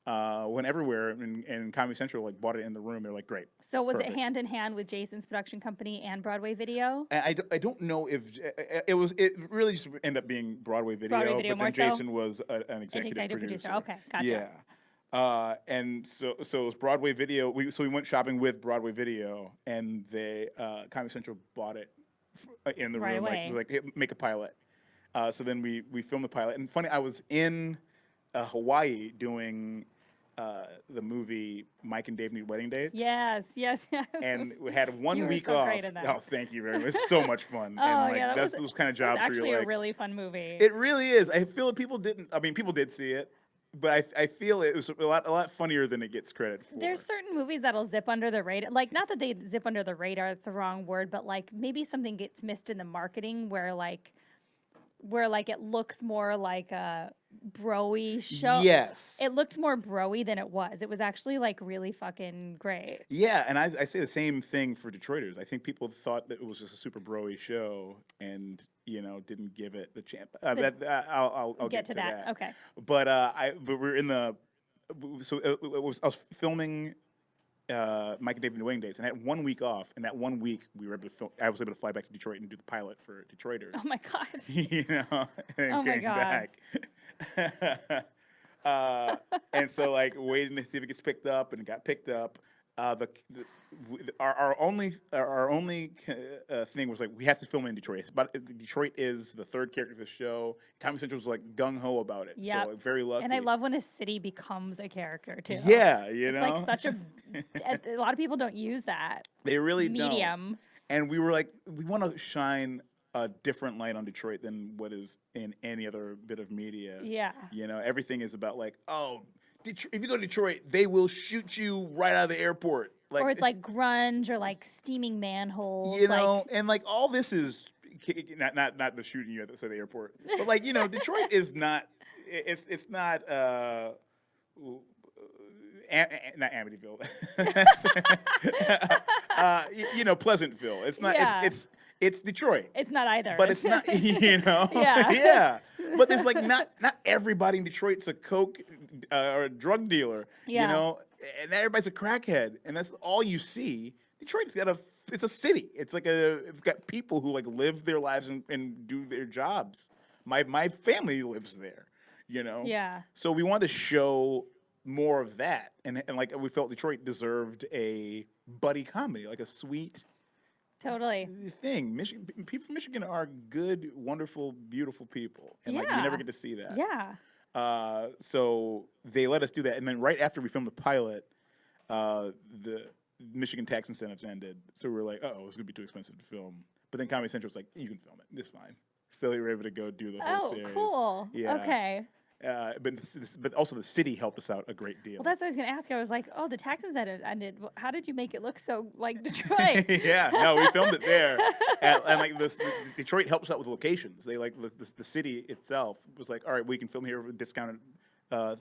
went everywhere, and Comedy Central like bought it in the room. They're like, great. So was perfect. it hand in hand with Jason's production company and Broadway Video? And I don't know if it really just ended up being Broadway Video, Broadway Video but more then so? Jason was an executive producer. Okay, gotcha. Yeah. And so it was Broadway Video. We went shopping with Broadway Video, and they Comedy Central bought it in the Right room, away. like "Hey, make a pilot. So then we filmed the pilot. And funny, I was in Hawaii doing the movie Mike and Dave Need Wedding Dates. Yes. And we had one You were week so off. great in that. Oh, those so much fun. Oh, and like yeah, that's those kind of jobs It's where actually you're a like, really fun movie. it really is. I feel that people did see it, but I feel it was a lot funnier than it gets credit for. There's certain movies that'll zip under the radar. Like, not that they zip under the radar, that's the wrong word, but like maybe something gets missed in the marketing where it looks more like a bro-y show. Yes. It looked more bro-y than it was. It was actually like really fucking great. Yeah, and I say the same thing for Detroiters. I think people thought that it was just a super bro-y show and, didn't give it the chance. I'll get to that. Okay. But we're in the so I was filming Mike and Dave in the Wedding Days, and I had 1 week off, and that 1 week I was able to fly back to Detroit and do the pilot for Detroiters. Oh my God. And Oh my came God. back. And so like waiting to see if it gets picked up, and it got picked up. Our only thing was like we have to film in Detroit. But Detroit is the third character of the show. Comedy Central was like gung ho about it. Yep. So like, very lucky. And I love when a city becomes a character too. Yeah, It's like such a lot of people don't use that. They really medium. don't. And we were like, we want to shine a different light on Detroit than what is in any other bit of media. Yeah. Everything is about like, oh, if you go to Detroit, they will shoot you right out of the airport. Like, Or it's like grunge or like steaming manholes. and like all this is not the shooting you at the airport, but like Detroit is not. It's not. Not Amityville. Pleasantville. It's not. Yeah. It's Detroit. It's not either. But it's not, you know? Yeah. Yeah. But there's like not everybody in Detroit's a coke or a drug dealer, you know? And everybody's a crackhead. And that's all you see. Detroit's it's a city. It's like it's got people who like live their lives and do their jobs. My family lives there, you know? Yeah. So we wanted to show more of that. And like we felt Detroit deserved a buddy comedy, like a sweet thing. People from Michigan are good, wonderful, beautiful people. And like we never get to see that. Yeah. So they let us do that. And then right after we filmed the pilot, the Michigan tax incentives ended. So we were like, it's going to be too expensive to film. But then Comedy Central was like, you can film it. It's fine. So they were able to go do the whole series. Oh, cool. Yeah. Okay. But also the city helped us out a great deal. Well, that's what I was going to ask. I was like, the tax incentive ended. How did you make it look so like Detroit? Yeah, no, we filmed it there. and like Detroit helps out with locations. They like the city itself was like, all right, we can film here with discounted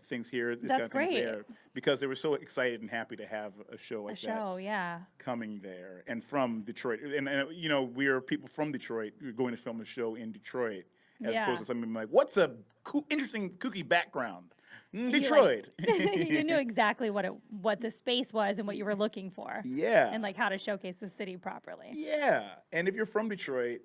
things here, discounted things there. Because they were so excited and happy to have a show like that coming there. And from Detroit. And you know, we're people from Detroit who are going to film a show in Detroit. As opposed to something like, what's a interesting, kooky background? Detroit. You knew exactly what the space was and what you were looking for. Yeah. And like how to showcase the city properly. Yeah. And if you're from Detroit,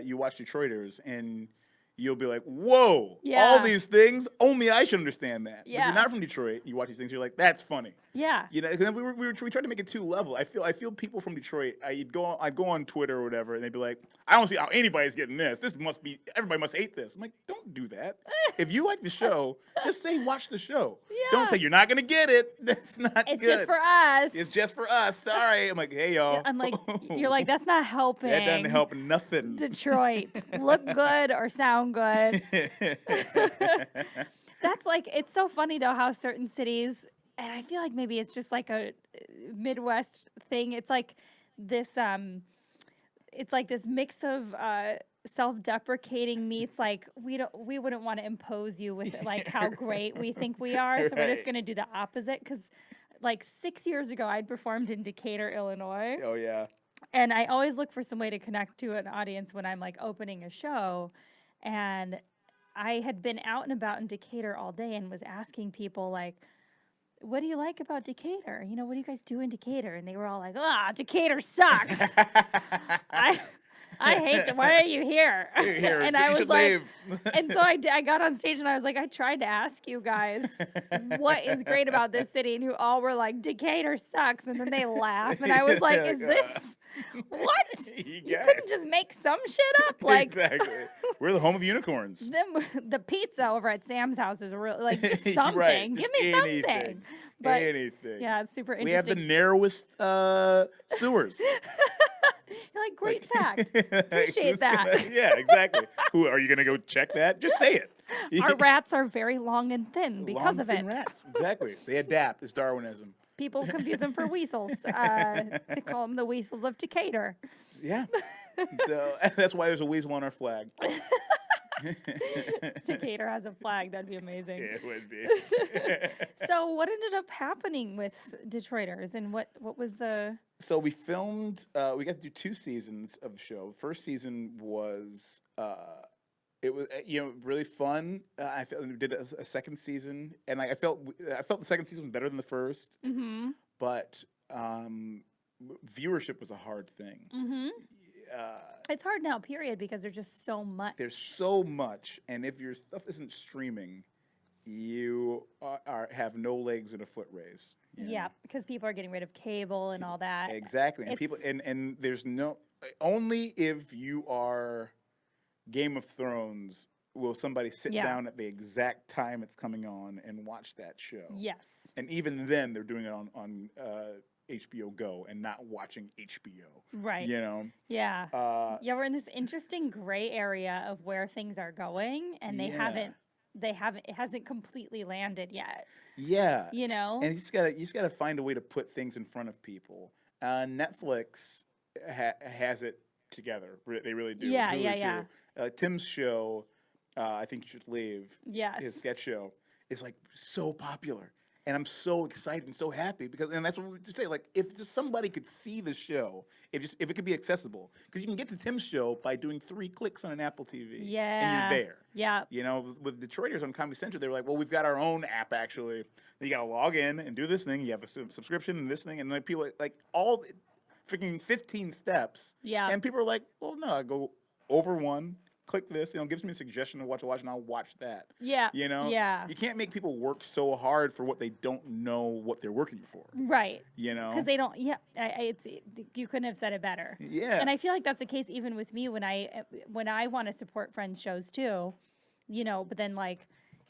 you watch Detroiters and you'll be like, whoa, all these things, only I should understand that. Yeah. If you're not from Detroit, you watch these things, you're like, that's funny. Yeah. You know, because we tried to make it too level. I feel people from Detroit, I'd go on Twitter or whatever, and they'd be like, I don't see how anybody's getting this. Everybody must hate this. I'm like, don't do that. If you like the show, just say watch the show. Yeah. Don't say you're not going to get it. That's not It's good. just for us. It's just for us. Sorry. I'm like, hey, y'all. I'm like, you're like, that's not helping. That doesn't help nothing. Detroit. Look good or sound good. That's like, it's so funny though how certain cities, and I feel like maybe it's just like a Midwest thing. It's like this mix of self-deprecating meets like we wouldn't want to impose you with like how great we think we are, so we're just gonna do the opposite. Because like 6 years ago, I'd performed in Decatur, Illinois. Oh yeah. And I always look for some way to connect to an audience when I'm like opening a show, and I had been out and about in Decatur all day and was asking people, like, what do you like about Decatur? You know, what do you guys do in Decatur? And they were all like, Decatur sucks. I hate it. Why are you here? You're here. And I was like, and so I got on stage and I was like, I tried to ask you guys what is great about this city, and you all were like, Decatur sucks. And then they laugh. And I was like, is this what? You couldn't just make some shit up? Like, exactly. We're the home of unicorns. The pizza over at Sam's house is real, like just something. Right. Give me something. But anything. yeah, it's super interesting. We have the narrowest sewers. You're like, great fact. Appreciate that. Yeah, exactly. Who are you going to go check that? Just say it. Our rats are very long and thin because of it. Rats. Exactly. They adapt. It's Darwinism. People confuse them for weasels. They call them the weasels of Decatur. Yeah. So that's why there's a weasel on our flag. Decatur has a flag. That'd be amazing. Yeah, it would be. So what ended up happening with Detroiters, and what was the... So we filmed, we got to do 2 seasons of the show. First season was, it was, really fun. I felt we did a second season, and I felt the second season was better than the first. Mm-hmm. But viewership was a hard thing. Mm-hmm. It's hard now, period, because there's just so much. There's so much, and if your stuff isn't streaming, you have no legs in a foot race. Yeah, because people are getting rid of cable and all that. Exactly, and people and there's no, only if you are Game of Thrones will somebody sit down at the exact time it's coming on and watch that show. Yes, and even then they're doing it on HBO Go and not watching HBO. Right. You know? Yeah. We're in this interesting gray area of where things are going, and it hasn't completely landed yet. Yeah. You know? And you just gotta find a way to put things in front of people. Netflix has it together. They really do. Yeah, Hulu too. Tim's show, I Think You Should Leave. Yes. His sketch show is like so popular. And I'm so excited and so happy because, and that's what we say. Like, if just somebody could see the show, if it could be accessible, because you can get to Tim's show by doing 3 clicks on an Apple TV, and you're there. Yeah. You know, with Detroiters on Comedy Central, they were like, well, we've got our own app actually. You got to log in and do this thing. You have a subscription and this thing, and like people like all freaking 15 steps. Yeah. And people are like, well, no, I go over one. Click this, it gives me a suggestion of what to watch, and I'll watch that. Yeah. You know? Yeah. You can't make people work so hard for what they don't know what they're working for. Right. You know? Because they don't, you couldn't have said it better. Yeah. And I feel like that's the case even with me when I want to support friends' shows too, you know, but then like,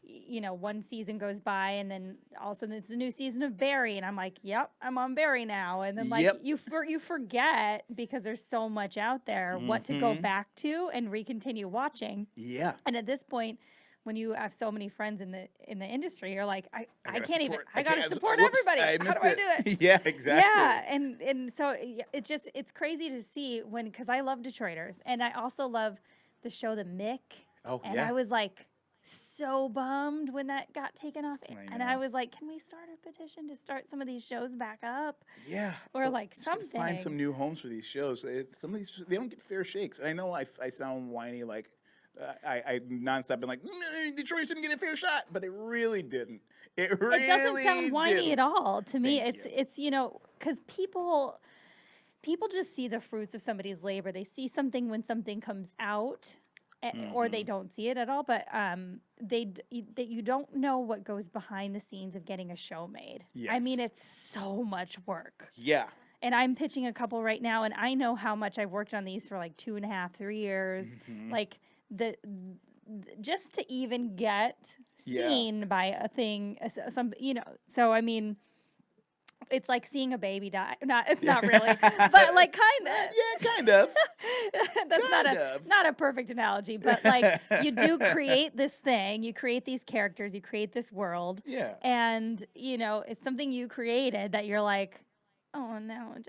you know, one season goes by and then all of a sudden it's a new season of Barry and I'm like, yep, I'm on Barry now. And then like you forget because there's so much out there what to go back to and continue watching. Yeah. And at this point, when you have so many friends in the industry, you're like, I gotta support everybody. How do I do it? Yeah, exactly. Yeah. And so it's crazy to see because I love Detroiters and I also love the show The Mick. Oh, and I was like, so bummed when that got taken off. And I was like, can we start a petition to start some of these shows back up? Yeah. Or like something. Find some new homes for these shows. Some of these, they don't get fair shakes. I know I sound whiny, like I nonstop been like, Detroit shouldn't get a fair shot, but it really didn't. It doesn't sound whiny at all. To me, it's you know, because people just see the fruits of somebody's labor. They see something when something comes out. Or they don't see it at all, but you don't know what goes behind the scenes of getting a show made. Yes. I mean, it's so much work. Yeah. And I'm pitching a couple right now, and I know how much I've worked on these for like 2.5, 3 years. Like just to even get seen by a thing, you know. So I mean. It's like seeing a baby die. It's not really, but like kind of. Yeah, kind of. That's not a perfect analogy, but like you do create this thing, you create these characters, you create this world. Yeah. And you know, it's something you created that you're like, oh no, it's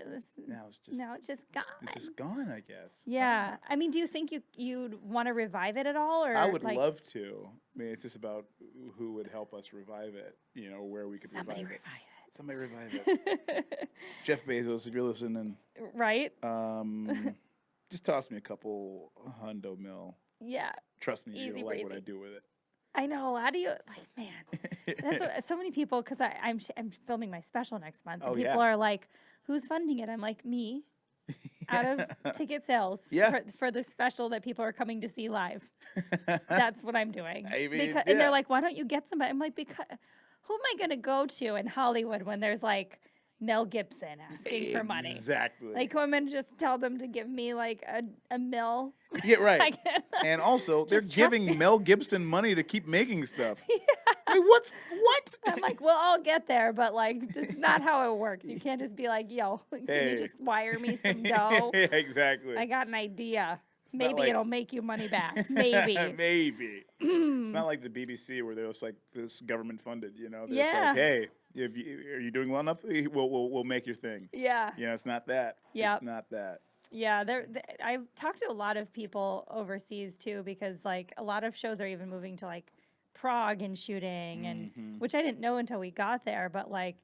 just gone. It's just gone, I guess. Yeah. I mean, do you think you'd want to revive it at all, or I would love to. I mean, it's just about who would help us revive it. You know, where we could revive it. Somebody revive it. Jeff Bezos, if you're listening. Right. Just toss me a couple hundo mil. Yeah. Trust me, you'll like what I do with it. I know. How do you, like, man, that's what, so many people, because I'm filming my special next month. And people are like, who's funding it? I'm like, me. Out of ticket sales for the special that people are coming to see live. That's what I'm doing. I mean, and they're like, why don't you get somebody? I'm like, because who am I going to go to in Hollywood when there's like Mel Gibson asking for money? Exactly. Like, who am I going to just tell them to give me like a mill? Yeah, right. And also, they're giving Mel Gibson money to keep making stuff. Yeah. Like, what? I'm like, we'll all get there, but like, it's not how it works. You can't just be like, yo, can you just wire me some dough? Yeah, exactly. I got an idea. Maybe it'll make you money back. Maybe. Maybe. It's not like the BBC where there's like this government funded, you know. There's like, hey, are you doing well enough? We'll make your thing. Yeah. You know, it's not that. Yeah. It's not that. Yeah, I've talked to a lot of people overseas too, because like a lot of shows are even moving to like Prague and shooting, and which I didn't know until we got there. But like,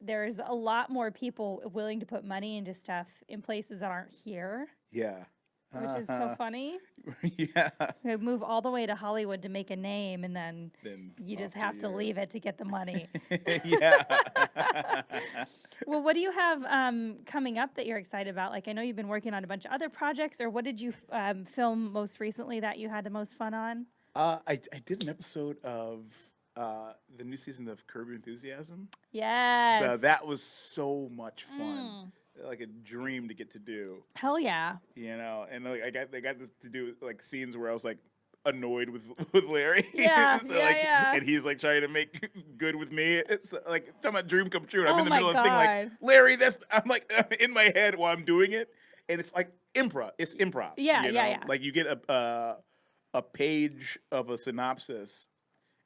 there's a lot more people willing to put money into stuff in places that aren't here. Yeah. Which is so funny. Yeah. We move all the way to Hollywood to make a name, and then you just have to leave it to get the money. Yeah. Well, what do you have coming up that you're excited about? Like, I know you've been working on a bunch of other projects, or what did you film most recently that you had the most fun on? I did an episode of the new season of Curb Your Enthusiasm. Yes. So that was so much fun. Like a dream to get to do. Hell yeah. You know, and like I got this to do like scenes where I was like annoyed with Larry. Yeah. So, and he's like trying to make good with me. It's like talking about dream come true. I'm in the middle of the thing like, Larry, I'm like in my head while I'm doing it, and it's like improv. It's improv. Yeah, you know? Like you get a page of a synopsis,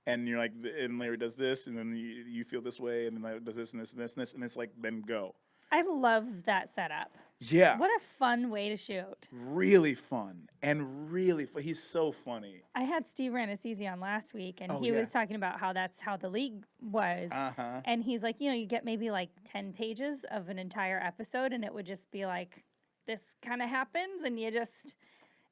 and you're like, and Larry does this, and then you feel this way, and then Larry does this and this and this and this, and it's like, then go. I love that setup. Yeah. What a fun way to shoot. Really fun and really fun. He's so funny. I had Steve Ranasisi on last week, and Oh, he yeah. was talking about how that's how the league was. Uh-huh. And he's like, you get maybe like 10 pages of an entire episode, and it would just be like, this kind of happens, and you just,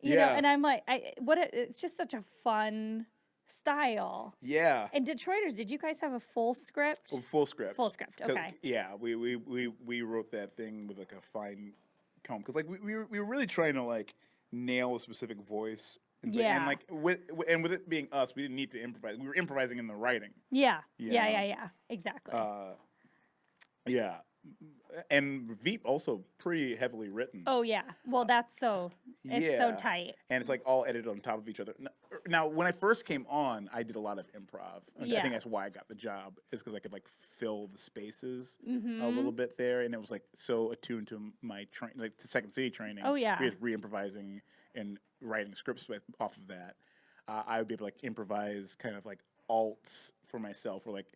you know, and I'm like, it's just such a fun style. Yeah. And Detroiters, did you guys have a full script? Oh, full script. Full script, okay. Yeah, we wrote that thing with like a fine comb because like we were really trying to like nail a specific voice. And like with it being us, we didn't need to improvise. We were improvising in the writing. Yeah. Yeah. Exactly. Yeah. And VEEP also pretty heavily written. Oh yeah. Well, it's so tight. And it's like all edited on top of each other. Now, when I first came on, I did a lot of improv. I think that's why I got the job, is because I could like fill the spaces a little bit there, and it was like so attuned to my to Second City training. Oh yeah. We was re-improvising and writing scripts off of that. I would be able to like improvise kind of like alts for myself, or like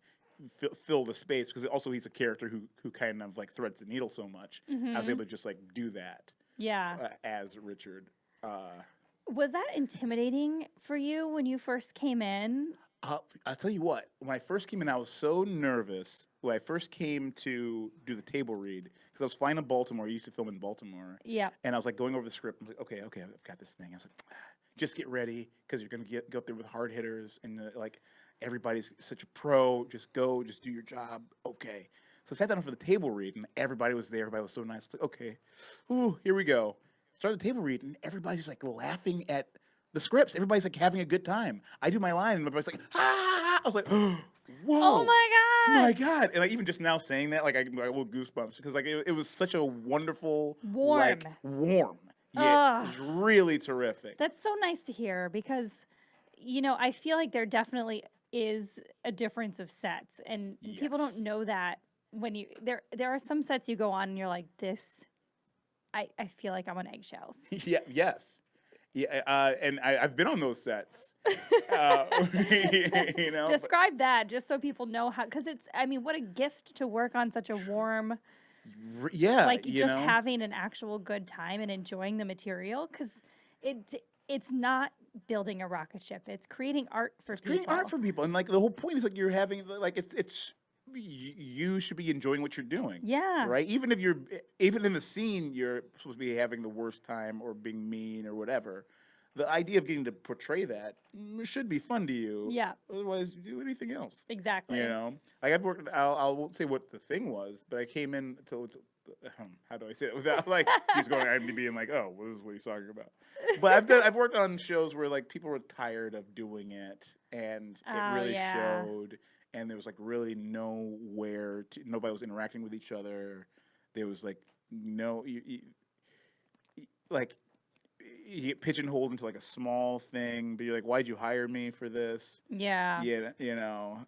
fill the space, because also he's a character who kind of like threads the needle so much. I was able to just like do that. Yeah. As Richard. Was that intimidating for you when you first came in? I'll tell you what. When I first came in, I was so nervous. When I first came to do the table read, because I was flying to Baltimore. I used to film in Baltimore. Yeah. And I was like going over the script. I'm like, okay, I've got this thing. I was like, just get ready, because you're gonna go up there with hard hitters, and like everybody's such a pro. Just go, just do your job. Okay. So I sat down for the table read, and everybody was there. Everybody was so nice. It's like, okay, ooh, here we go. Start the table read, and everybody's like laughing at the scripts. Everybody's like having a good time. I do my line, and everybody's like, ah! I was like, whoa. Oh my God. My God. And like even just now saying that, like I get a little goosebumps, because like it was such a wonderful, warm. Yeah, it was really terrific. That's so nice to hear, because, I feel like there definitely is a difference of sets, and people don't know that when there are some sets you go on and you're like, I feel like I'm on eggshells. Yeah. Yes. Yeah. And I've been on those sets. Describe that, just so people know how, because what a gift to work on such a warm. Yeah. Like just having an actual good time and enjoying the material, because it's not building a rocket ship. It's creating art for people. Creating art for people. And like the whole point is like you're having like it's you should be enjoying what you're doing. Yeah. Right? Even in the scene you're supposed to be having the worst time or being mean or whatever. The idea of getting to portray that should be fun to you. Yeah. Otherwise, you do anything else. Exactly. Like I've worked. I won't say what the thing was, but I came in to how do I say it without like he's going at me being like, oh, well, this is what he's talking about. But I've worked on shows where like people were tired of doing it, and it really showed. And there was like really nobody was interacting with each other. There was like like you get pigeonholed into like a small thing, but you're like, why'd you hire me for this? Yeah. Yeah.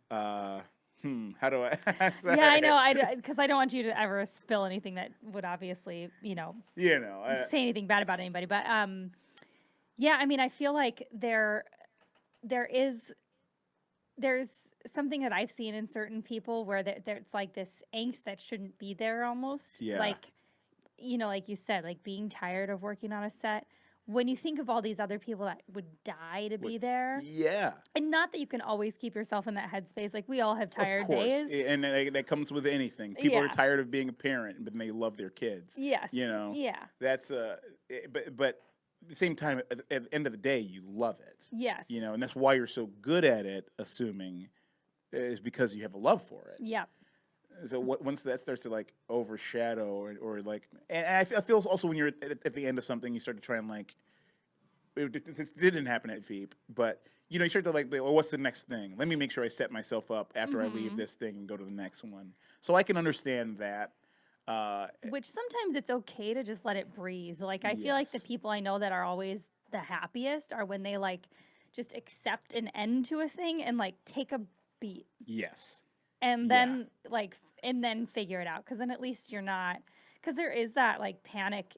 How do I? Yeah, I know. Because I don't want you to ever spill anything that would obviously, say anything bad about anybody. But yeah, I feel like there's something that I've seen in certain people where it's like this angst that shouldn't be there almost. Yeah. Like, like you said, like being tired of working on a set. When you think of all these other people that would die to be there. Yeah. And not that you can always keep yourself in that headspace. Like, we all have tired of course. days. And that comes with anything. People are tired of being a parent, but they love their kids. Yes. Yeah. That's, but at the same time, at the end of the day, you love it. Yes. And that's why you're so good at it, assuming, is because you have a love for it. Yeah. So once that starts to like overshadow or like, and I feel also when you're at the end of something, you start to try and like, this didn't happen at VEEP, but you start to like, well, what's the next thing? Let me make sure I set myself up after I leave this thing and go to the next one. So I can understand that. Which sometimes it's okay to just let it breathe. Like, I feel like the people I know that are always the happiest are when they like just accept an end to a thing and like take a beat. Yes. And then and then figure it out. Because then at least you're not, because there is that like panic,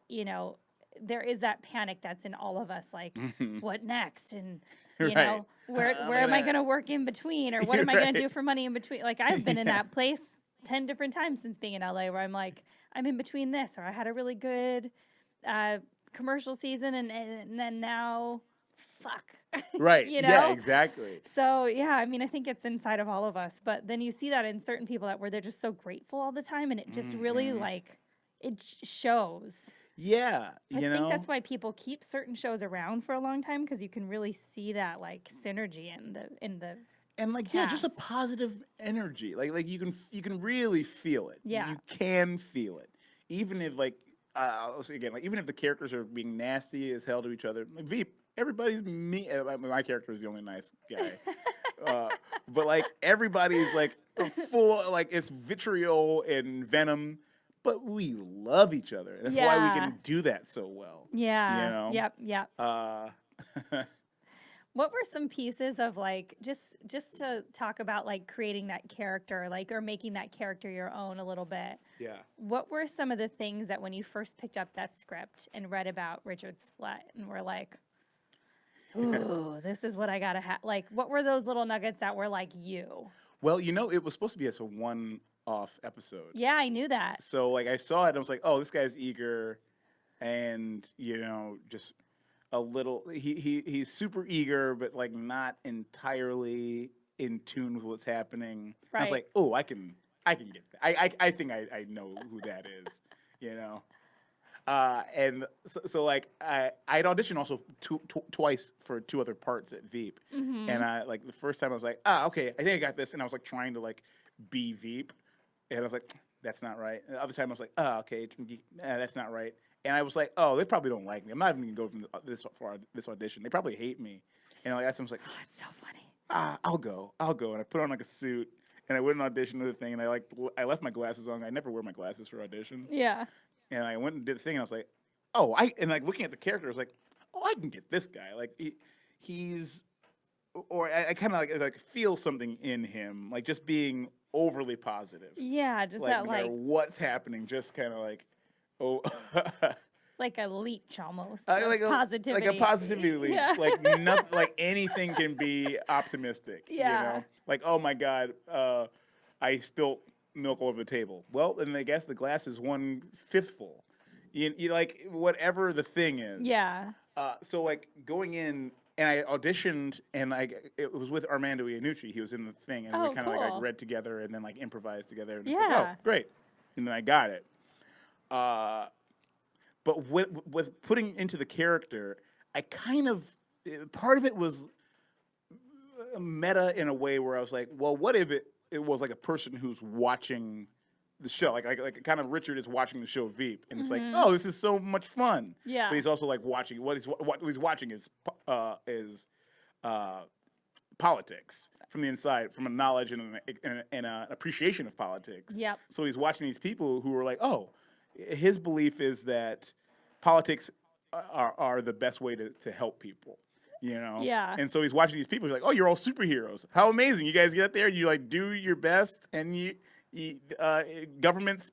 there is that panic that's in all of us. Like, what next? And, where am I going to work in between? Or what am I going to do for money in between? Like, I've been in that place 10 different times since being in LA where I'm like, I'm in between this, or I had a really good commercial season, and then now, fuck. Right. You know? Yeah, exactly. So, yeah, I mean, I think it's inside of all of us. But then you see that in certain people where they're just so grateful all the time, and it just really, like, it shows. Yeah, I think that's why people keep certain shows around for a long time, because you can really see that, like, synergy in the and like cast. just a positive energy. Like you can really feel it. Yeah. You can feel it, even if like I'll say again, like even if the characters are being nasty as hell to each other. Like, Veep, everybody's me. My character is the only nice guy, but like everybody's like full, like it's vitriol and venom. But we love each other. That's why we can do that so well. Yeah. You know? Yep. What were some pieces of like just to talk about like creating that character, like, or making that character your own a little bit? Yeah. What were some of the things that when you first picked up that script and read about Richard Splett and were like, ooh, this is what I gotta have? Like, what were those little nuggets that were like you? Well, it was supposed to be as a one-off episode. Yeah, I knew that. So like I saw it and I was like, oh, this guy's eager, and just a little. He's super eager, but like not entirely in tune with what's happening. Right. I was like, oh, I can get that. I think I know who that is. And so like I'd auditioned also twice for 2 other parts at VEEP, and I like the first time I was like, okay, I think I got this, and I was like trying to like be VEEP, and I was like, that's not right. And the other time I was like, okay, that's not right, and I was like, oh, they probably don't like me. I'm not even gonna go from this audition. They probably hate me, and like I was like, oh, that's so funny. I'll go, and I put on like a suit, and I went and auditioned with the thing, and I left my glasses on. I never wear my glasses for audition. Yeah. And I went and did the thing, and I was like, and like looking at the character, I was like, I can get this guy. Like I kind of like feel something in him, like just being overly positive. Yeah, just like, that no matter like what's happening, just kind of like, it's like a leech almost. like positivity. like a positivity leech. Yeah. Like nothing, like anything can be optimistic. Yeah. Like, oh my God, I spilt milk all over the table. Well, then I guess the glass is 1/5 full. You like whatever the thing is. Yeah. So like going in, and I auditioned, and it was with Armando Iannucci. He was in the thing, and we kind of cool. like read together and then like improvised together. And Yeah. Like, oh, great. And then I got it. But with putting into the character, I kind of part of it was meta in a way where I was like, well, what if it was like a person who's watching the show, like kind of Richard is watching the show Veep, and it's like, oh, this is so much fun. Yeah. But he's also like watching what he's watching is politics from the inside, from a knowledge and an appreciation of politics. Yep. So he's watching these people who are like, oh, his belief is that politics are the best way to help people. Yeah. And so he's watching these people. He's like, "Oh, you're all superheroes! How amazing! You guys get out there, you like do your best, and government's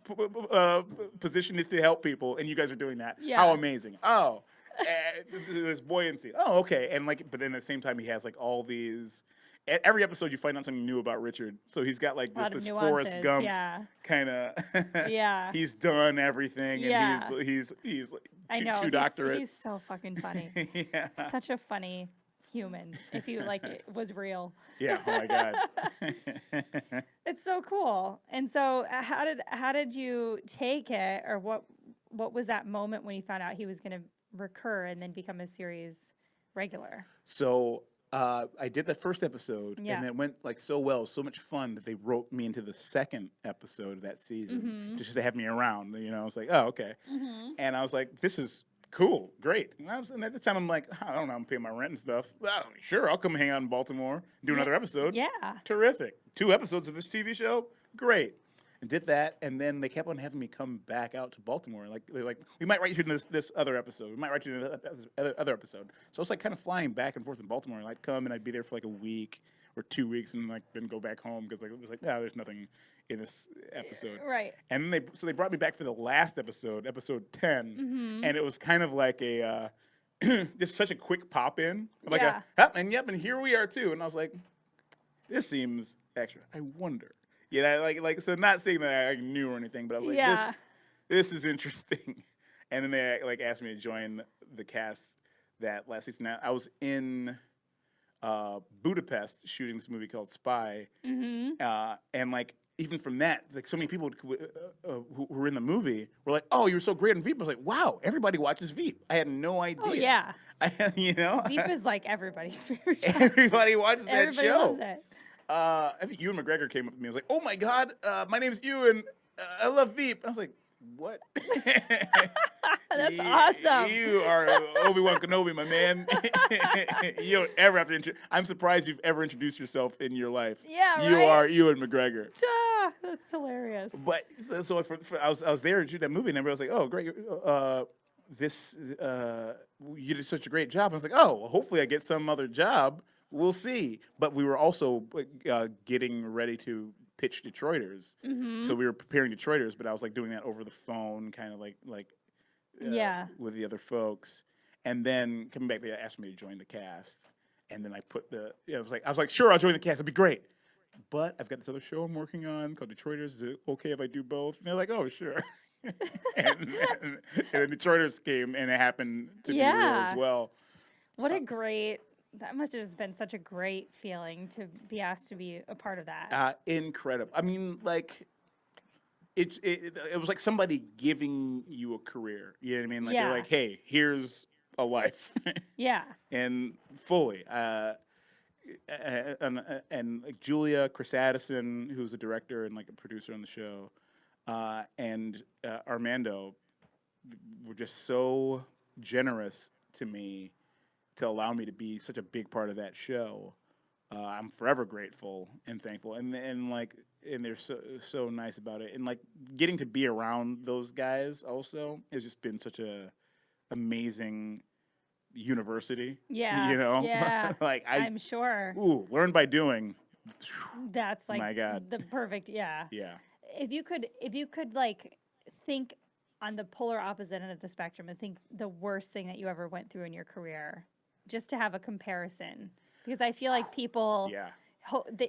position is to help people, and you guys are doing that. Yeah. How amazing! Oh, this buoyancy. Oh, okay. And like, but then at the same time, he has like all these. Every episode, you find out something new about Richard. So he's got like this Forrest Gump kind of. Yeah. He's done everything, Yeah. and he's like I know. two doctorates. He's so fucking funny. Yeah. Such a funny human. If you like it was real. Yeah. Oh my God. It's so cool. And so how did you take it, or what was that moment when you found out he was going to recur and then become a series regular? So I did the first episode, Yeah. and it went like so well, so much fun that they wrote me into the second episode of that season just to have me around. I was like, oh, okay. And I was like, this is cool, great. And at the time, I'm like, I don't know, I'm paying my rent and stuff. Well, sure, I'll come hang out in Baltimore, do another episode. Yeah. Terrific. 2 episodes of this TV show, great. And did that, and then they kept on having me come back out to Baltimore. Like they're like, we might write you in this other episode. We might write you in this other episode. So I was like kind of flying back and forth in Baltimore. And I'd come and I'd be there for like a week or 2 weeks, and like then go back home because like it was like, no, there's nothing in this episode. Right. And then they brought me back for the last episode 10, and it was kind of like a just such a quick pop in, like and here we are too. And I was like, this seems extra. I wonder. Like so not saying that I knew or anything, but I was like, this is interesting. And then they like asked me to join the cast that last season. Now, I was in Budapest shooting this movie called Spy, and like even from that, like so many people who were in the movie were like, "Oh, you were so great on VEEP." I was like, "Wow, everybody watches VEEP." I had no idea. Oh yeah, VEEP is like everybody's favorite show. Everybody watches that Everybody show. loves it. I think Ewan McGregor came up to me. I was like, "Oh my God, my name's Ewan. I love VEEP." I was like, "What?" That's awesome. You are Obi-Wan Kenobi, my man. You don't ever have to. I'm surprised you've ever introduced yourself in your life. Yeah, You are Ewan McGregor. That's hilarious. But so I was there to shoot that movie, and everybody was like, "Oh, great! You did such a great job." I was like, "Oh, well, hopefully I get some other job. We'll see." But we were also getting ready to pitch Detroiters, so we were preparing Detroiters. But I was like doing that over the phone, kind of like with the other folks. And then coming back, they asked me to join the cast, and then I put I was like, "Sure, I'll join the cast. It'd be great." But I've got this other show I'm working on called Detroiters. Is it okay if I do both? And they're like, "Oh, sure." and then Detroiters came, and it happened to be real as well. What that must have just been such a great feeling to be asked to be a part of that. Incredible. I mean, like, it was like somebody giving you a career. You know what I mean? Like, they're like, "Hey, here's a life." Yeah. And fully. And like Julia, Chris Addison, who's a director and like a producer on the show, and Armando were just so generous to me to allow me to be such a big part of that show. I'm forever grateful and thankful, and they're so nice about it, and like getting to be around those guys also has just been such a amazing university. Yeah. You know? Yeah. Like I'm sure. Learn by doing. That's like my God. The perfect, yeah. Yeah. If you could like think on the polar opposite end of the spectrum and think the worst thing that you ever went through in your career, just to have a comparison, because I feel like people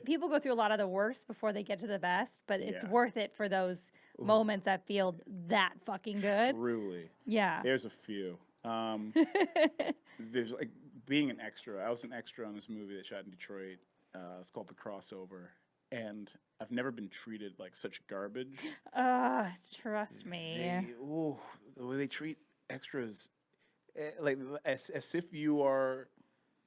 people go through a lot of the worst before they get to the best, but it's worth it for those moments that feel that fucking good. Truly. Yeah. There's a few. There's like being an extra. I was an extra on this movie that shot in Detroit. It's called The Crossover, and I've never been treated like such garbage. Trust me. The way they treat extras, like as if you are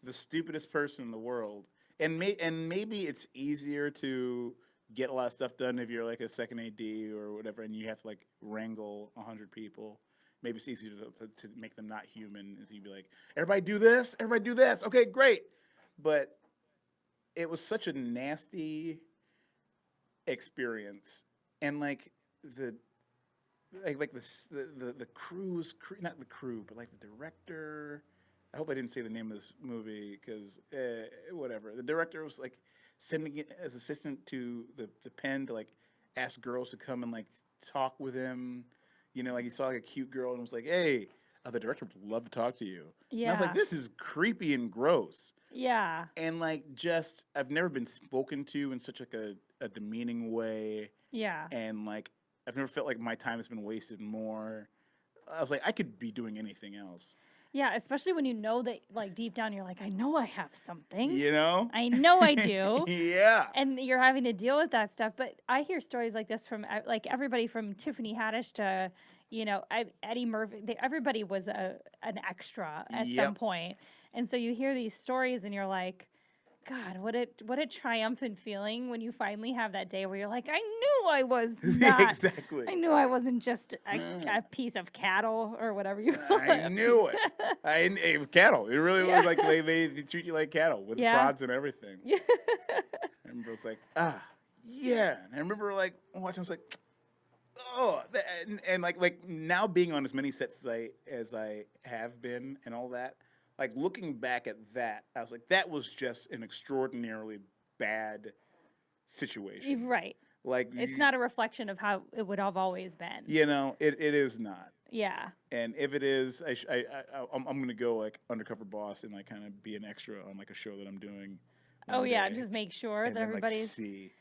the stupidest person in the world. And maybe it's easier to get a lot of stuff done if you're like a second AD or whatever, and you have to like wrangle 100 people. Maybe it's easier to make them not human, is you'd be like, "Everybody do this, everybody do this, okay, great." But it was such a nasty experience, and like the crew's not the crew, but like the director. I hope I didn't say the name of this movie because whatever. The director was like sending it as assistant to the pen to like ask girls to come and like talk with him. You know, like he saw like a cute girl and was like, "Hey, the director would love to talk to you." Yeah. And I was like, "This is creepy and gross." Yeah. And like, I've never been spoken to in such like a demeaning way. Yeah. And like, I've never felt like my time has been wasted more. I was like, I could be doing anything else. Yeah, especially when you know that, like, deep down, you're like, I know I have something. You know? I know I do. Yeah. And you're having to deal with that stuff. But I hear stories like this from, like, everybody from Tiffany Haddish to, you know, Eddie Murphy. Everybody was an extra at some point. And so you hear these stories and you're like, God, what a triumphant feeling when you finally have that day where you're like, I knew I was not. Exactly. I knew I wasn't just a piece of cattle or whatever you call it. I knew it. Cattle. It really was like they treat you like cattle with prods and everything. Yeah. I remember it's like, yeah. And I remember like watching, I was like, oh, and like now being on as many sets as I have been and all that. Like, looking back at that, I was like, that was just an extraordinarily bad situation. Right. Like, it's not a reflection of how it would have always been. You know, it is not. Yeah. And if it is, I'm going to go, like, undercover boss and, like, kind of be an extra on, like, a show that I'm doing. Oh, yeah, just make sure that everybody's... Like, see.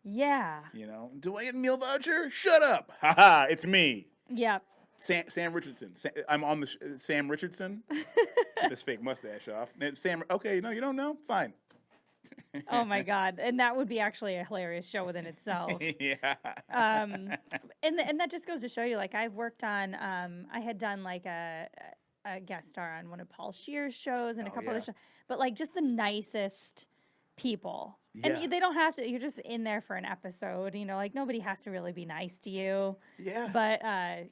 Yeah. You know, do I get a meal voucher? Shut up. Ha-ha, it's me. Yeah. Sam Richardson. I'm on the Sam Richardson. This fake mustache off. Sam. Okay, no, you don't know. Fine. Oh my God. And that would be actually a hilarious show within itself. Yeah. And that just goes to show you, like, I've worked on, I had done like a guest star on one of Paul Scheer's shows and a couple other shows, but like just the nicest people. Yeah. And they don't have to, you're just in there for an episode, you know, like nobody has to really be nice to you. Yeah. But,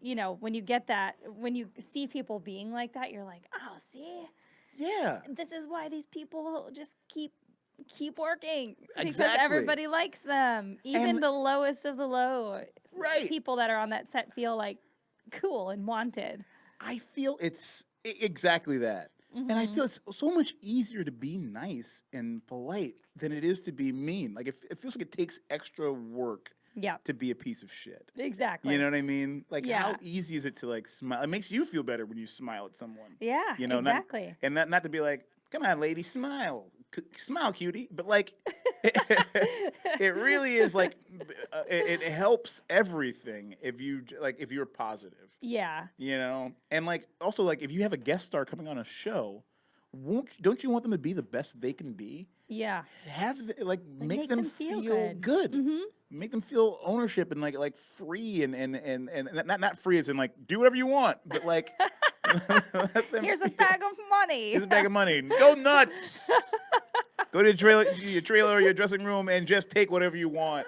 you know, when you get that, when you see people being like that, you're like, oh, see? Yeah. This is why these people just keep working. Because Exactly. everybody likes them. Even the lowest of the low. Right. People that are on that set feel like cool and wanted. I feel it's exactly that. And I feel it's so much easier to be nice and polite than it is to be mean. Like, it feels like it takes extra work to be a piece of shit. Exactly. You know what I mean? Like, how easy is it to, like, smile? It makes you feel better when you smile at someone. Yeah, you know, exactly. Not to be like, come on, lady, smile. Smile, cutie. But, like, it really is, like, it helps everything if you're positive. Yeah. You know? And, like, also, like, if you have a guest star coming on a show, don't you want them to be the best they can be? Yeah. Make them feel good. Make them feel ownership and like free and not free as in like do whatever you want, but like here's a bag of money. Here's a bag of money. Go nuts. Go to your trailer or your dressing room and just take whatever you want.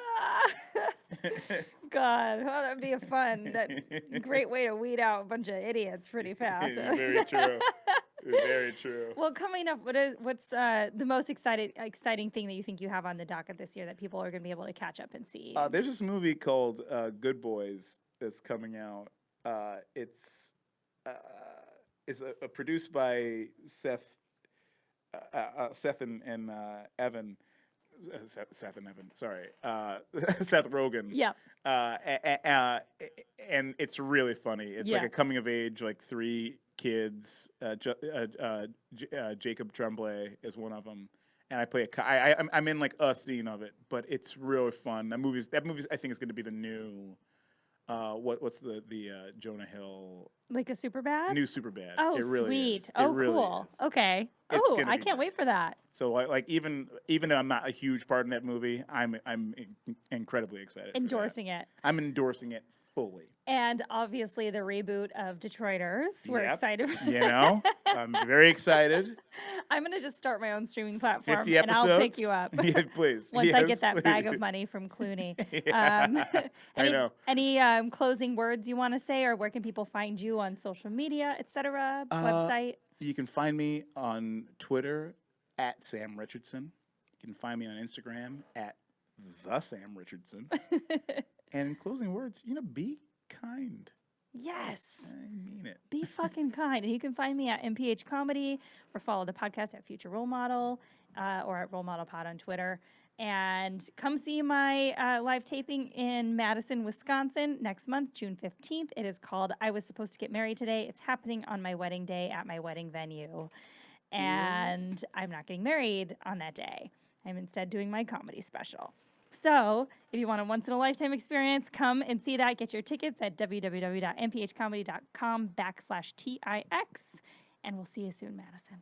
God, well, that'd be great way to weed out a bunch of idiots pretty fast. Very true. Very true. Well, coming up, what's the most exciting thing that you think you have on the docket this year that people are going to be able to catch up and see? There's this movie called Good Boys that's coming out. It's produced by Seth and Evan. Seth and Evan, sorry. Seth Rogen. Yeah. And it's really funny. It's like a coming of age, like 3 kids. Jacob Tremblay is one of them, and I play I'm in like a scene of it, but it's really fun. That movie I think is going to be the new. What's the Jonah Hill? Like a Superbad? New Superbad. Oh, it really sweet. Is. Oh, really cool. Is. Okay. Oh, I can't wait for that. So like even though I'm not a huge part in that movie, I'm incredibly excited. Endorsing it. I'm endorsing it fully. And obviously the reboot of Detroiters. We're excited. You know, I'm very excited. I'm going to just start my own streaming platform 50 episodes. And I'll pick you up. Yeah, please. Once I get that bag of money from Clooney. I know. Any closing words you want to say, or where can people find you on social media, etc.? Website? You can find me on Twitter at Sam Richardson. You can find me on Instagram at the Sam Richardson. And in closing words, be kind. Yes. I mean it. Be fucking kind. And you can find me at MPH Comedy or follow the podcast at Future Role Model or at Role Model Pod on Twitter. And come see my live taping in Madison, Wisconsin next month, June 15th. It is called I Was Supposed to Get Married Today. It's happening on my wedding day at my wedding venue. And I'm not getting married on that day. I'm instead doing my comedy special. So if you want a once-in-a-lifetime experience, come and see that. Get your tickets at www.mphcomedy.com/TIX. And we'll see you soon, Madison.